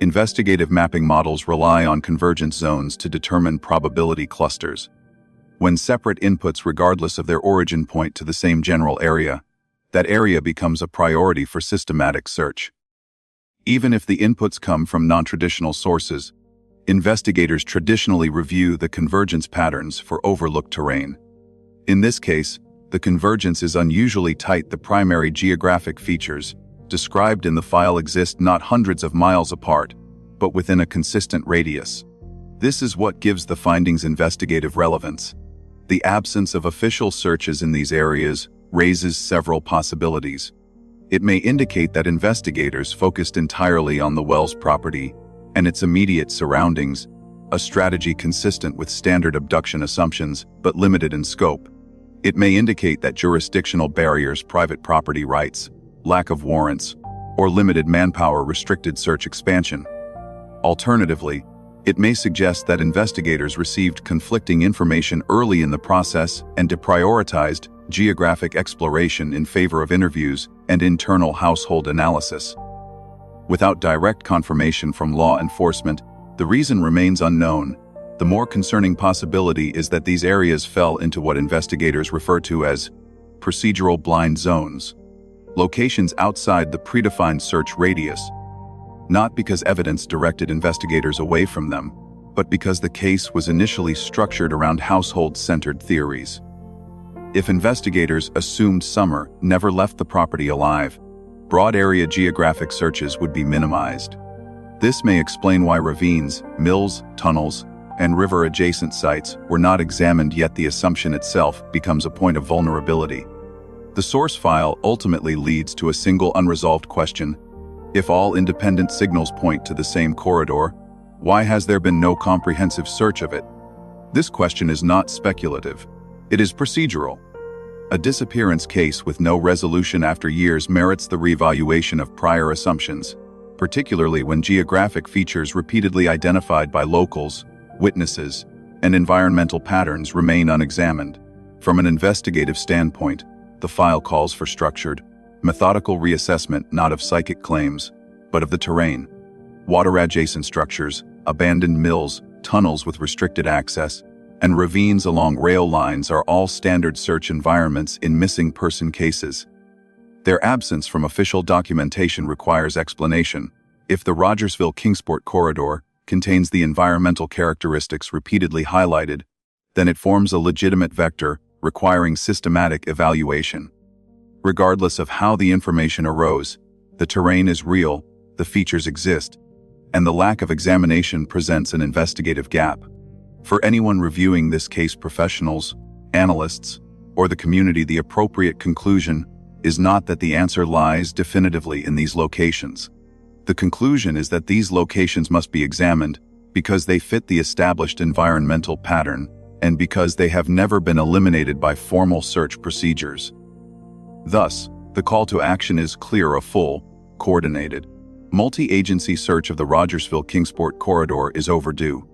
Investigative mapping models rely on convergence zones to determine probability clusters. When separate inputs, regardless of their origin, point to the same general area, that area becomes a priority for systematic search. Even if the inputs come from non-traditional sources, investigators traditionally review the convergence patterns for overlooked terrain. In this case, the convergence is unusually tight. The primary geographic features described in the file exist not hundreds of miles apart, but within a consistent radius. This is what gives the findings investigative relevance. The absence of official searches in these areas raises several possibilities. It may indicate that investigators focused entirely on the Wells property and its immediate surroundings, a strategy consistent with standard abduction assumptions but limited in scope. It may indicate that jurisdictional barriers, private property rights, lack of warrants, or limited manpower restricted search expansion. Alternatively, it may suggest that investigators received conflicting information early in the process and deprioritized geographic exploration in favor of interviews and internal household analysis. Without direct confirmation from law enforcement, the reason remains unknown. The more concerning possibility is that these areas fell into what investigators refer to as procedural blind zones, locations outside the predefined search radius, not because evidence directed investigators away from them, but because the case was initially structured around household-centered theories. If investigators assumed Summer never left the property alive, broad area geographic searches would be minimized. This may explain why ravines, mills, tunnels, and river-adjacent sites were not examined, yet the assumption itself becomes a point of vulnerability. The source file ultimately leads to a single unresolved question: if all independent signals point to the same corridor, why has there been no comprehensive search of it? This question is not speculative. It is procedural. A disappearance case with no resolution after years merits the reevaluation of prior assumptions, particularly when geographic features repeatedly identified by locals, witnesses, and environmental patterns remain unexamined. From an investigative standpoint, the file calls for structured, methodical reassessment not of psychic claims, but of the terrain. Water-adjacent structures, abandoned mills, tunnels with restricted access, and ravines along rail lines are all standard search environments in missing person cases. Their absence from official documentation requires explanation. If the Rogersville-Kingsport corridor contains the environmental characteristics repeatedly highlighted, then it forms a legitimate vector requiring systematic evaluation. Regardless of how the information arose, the terrain is real, the features exist, and the lack of examination presents an investigative gap. For anyone reviewing this case, professionals, analysts, or the community, the appropriate conclusion is not that the answer lies definitively in these locations. The conclusion is that these locations must be examined because they fit the established environmental pattern and because they have never been eliminated by formal search procedures. Thus, the call to action is clear: a full, coordinated, multi-agency search of the Rogersville-Kingsport corridor is overdue.